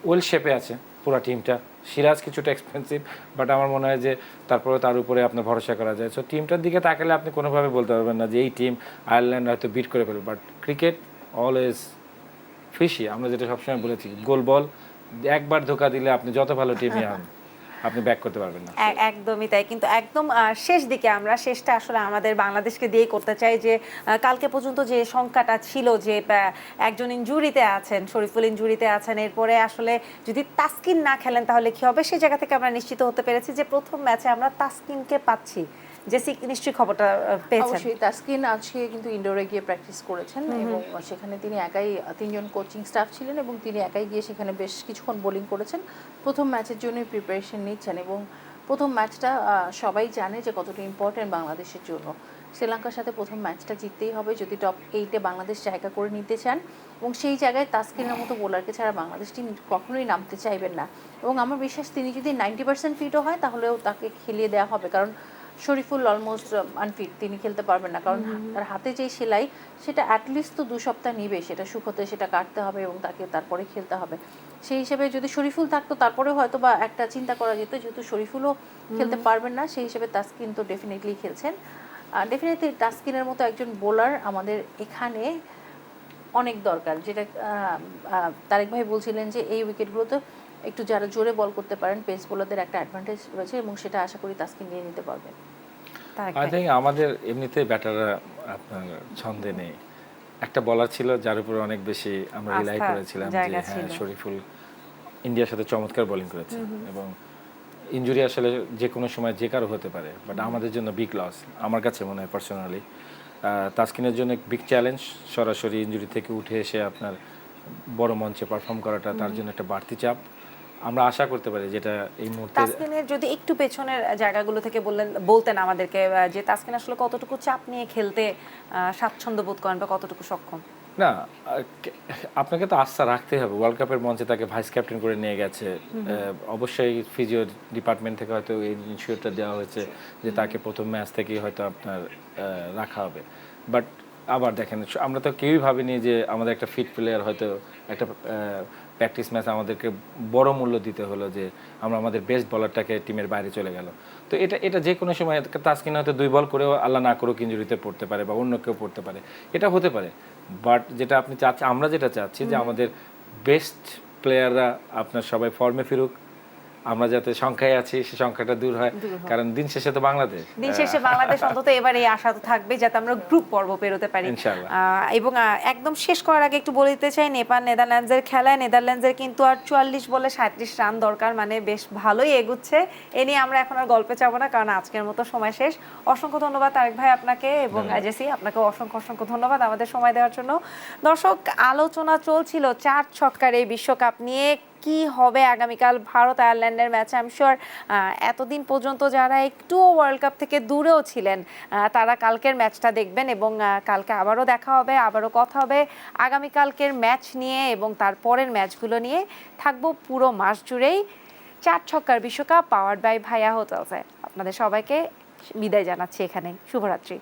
ওয়েল শেপে আছে পুরো টিমটা। সিরাজ কিছুটা এক্সপেন্সিভ, বাট আমার মনে হয় যে তারপরে তার উপরে আপনার ভরসা করা যায়। সো টিমটার দিকে তাকালে আপনি কোনোভাবে বলতে পারবেন না যে এই টিম আয়ারল্যান্ড হয়তো বিট করে ফেলবে, বাট ক্রিকেট অলওয়েজ ফিশি। আমরা যেটা সবসময় বলেছি, গোল বল একবার ধোকা দিলে আপনি যত ভালো টিমই হন আপনি ব্যাক করতে পারবেন না। একদমই তাই। কিন্তু একদম শেষ দিকে আমরা শেষটা আসলে আমাদের বাংলাদেশকে দিয়ে করতে চাই যে কালকে পর্যন্ত যে সংখ্যাটা ছিল যে একজন ইনজুরিতে আছেন, শরীফুল ইনজুরিতে আছেন, এরপরে আসলে যদি তাসকিন না খেলেন তাহলে কি হবে, সেই জায়গা থেকে আমরা নিশ্চিত হতে পেরেছি যে প্রথম ম্যাচে আমরা তাসকিনকে পাচ্ছি। জেসি নিশ্চয়ই খবরটা পেয়েছেন। অবশ্যই তাসকিন আজকে কিন্তু ইনডোরে গিয়ে প্র্যাকটিস করেছেন এবং সেখানে তিনি একাই, 3জন কোচিং স্টাফ ছিলেন এবং তিনি একাই গিয়ে সেখানে বেশ কিছুক্ষণ বোলিং করেছেন। প্রথম ম্যাচের জন্য প্রিপারেশন নিচ্ছেন এবং প্রথম ম্যাচটা সবাই জানে যে কতটা ইম্পর্টেন্ট বাংলাদেশের জন্য। শ্রীলঙ্কার সাথে প্রথম ম্যাচটা জিততেই হবে যদি টপ 8-এ বাংলাদেশ জায়গা করে নিতে চান, এবং সেই জায়গায় তাসকিনের মতো বোলারকে ছাড়া বাংলাদেশ টিম কখনোই নামতে চাইবেন না। এবং আমার বিশ্বাস তিনি যদি 90% ফিটও হয় তাহলেও তাকে খেলিয়ে দেওয়া হবে, কারণ শরীফুল অলমোস্ট আনফিট, তিনি খেলতে পারবেন না, কারণ তার হাতে যেই সেলাই সেটা অ্যাটলিস্ট তো 2 সপ্তাহ নিবে সেটা শুকোতে, সেটা কাটতে হবে এবং তাকে তারপরে খেলতে হবে। সেই হিসেবে যদি শরীফুল থাকতো তারপরে হয়তো বা একটা চিন্তা করা যেত, যেহেতু শরীফুলও খেলতে পারবেন না সেই হিসেবে তাসকিন তো ডেফিনেটলি খেলছেন। ডেফিনেটলি তাসকিনের মতো একজন বোলার আমাদের এখানে অনেক দরকার, যেটা তারেক ভাই বলছিলেন যে এই উইকেটগুলোতে একটু যারা জোরে বল করতে পারেন পেস বোলারদের একটা অ্যাডভান্টেজ রয়েছে এবং সেটা আশা করি তাসকিন নিয়ে নিতে পারবে। আই থিঙ্ক আমাদের এমনিতে ব্যাটাররা আপনার ছন্দে নেই। একটা বলার ছিল যার উপর অনেক বেশি আমরা রিলাই করেছিলাম যে হ্যাঁ শরীফুল ইন্ডিয়ার সাথে চমৎকার বোলিং করেছে এবং ইনজুরি আসলে যে কোনো সময় যে কারো হতে পারে, বাট আমাদের জন্য বিগ লস আমার কাছে মনে হয় পার্সোনালি। তাসকিনের জন্য বিগ চ্যালেঞ্জ, সরাসরি ইনজুরি থেকে উঠে এসে আপনার বড় মঞ্চে পারফর্ম করাটা তার জন্য একটা বাড়তি চাপ। আমরা আশা করতে পারি যেটা এই মুহূর্তে তাসকিনের যদি একটু পেছনের জায়গাগুলো থেকে বলতেন আমাদেরকে যে তাসকিন আসলে কতটুকু চাপ নিয়ে খেলতে স্বাচ্ছন্দ্য বোধ করেন বা কতটুকু সক্ষম। না, আপনাকে তো আস্থা রাখতে হবে। ওয়ার্ল্ড কাপের মঞ্চে তাকে ভাইস ক্যাপ্টেন করে নিয়ে গেছে, অবশ্যই ফিজিও ডিপার্টমেন্ট থেকে হয়তো এই ইনশিওরটা দেওয়া হয়েছে যে তাকে প্রথম ম্যাচ থেকেই হয়তো আপনার রাখা হবে। বাট আবার দেখেন, আমরা তো কেউই ভাবিনি যে আমাদের একটা ফিট প্লেয়ার হয়তো একটা প্র্যাকটিস ম্যাচ আমাদেরকে বড় মূল্য দিতে হলো যে আমরা আমাদের বেস্ট বলারটাকে টিমের বাইরে চলে গেল। তো এটা যে কোনো সময় তাসকিন হয়তো 2 বল করেও আল্লাহ না করুক ইনজুরিতে পড়তে পারে বা অন্য কেউ পড়তে পারে, এটা হতে পারে। বাট যেটা আপনি চাচ্ছেন, আমরা যেটা চাচ্ছি যে আমাদের বেস্ট প্লেয়াররা আপনার সবাই ফর্মে ফিরুক, আমরা যাতে সংখ্যায় আছি সে সংখ্যাটা দূর হয়, কারণ দিন শেষে তো বাংলাদেশ, দিন শেষে বাংলাদেশ অন্তত এবার এই আশা তো থাকবে যাতে আমরা গ্রুপ পর্ব পেরোতে পারি ইনশাআল্লাহ। এবং একদম শেষ করার আগে একটু বলে দিতে চাই, নেপাল নেদারল্যান্ডসের খেলায় নেদারল্যান্ডসের কিন্তু আর 44 বলে 37 রান দরকার, মানে বেশ ভালোই এগুচ্ছে। এ নিয়ে আমরা এখন আর গল্পে যাবো না, কারণ আজকের মতো সময় শেষ। অসংখ্য ধন্যবাদ তারেক ভাই আপনাকে এবং জেসি আপনাকে অসংখ্য অসংখ্য ধন্যবাদ আমাদের সময় দেওয়ার জন্য। দর্শক, আলোচনা চলছিল 4 ছক্কার এই বিশ্বকাপ নিয়ে, কি হবে আগামীকাল ভারত আয়ারল্যান্ডের ম্যাচে। আমি শিওর এতদিন পর্যন্ত যারা একটু ওয়ার্ল্ড কাপ থেকে দূরেও ছিলেন তারা কালকের ম্যাচটা দেখবেন এবং কালকে আবারও দেখা হবে, আবারও কথা হবে আগামীকালকের ম্যাচ নিয়ে এবং তারপরের ম্যাচগুলো নিয়ে। থাকবো পুরো মাস জুড়েই 4 ছক্কার বিশ্বকাপ পাওয়ার্ড বাই ভাইয়া হোটেলসে। আপনাদের সবাইকে বিদায় জানাচ্ছি এখানে। শুভরাত্রি।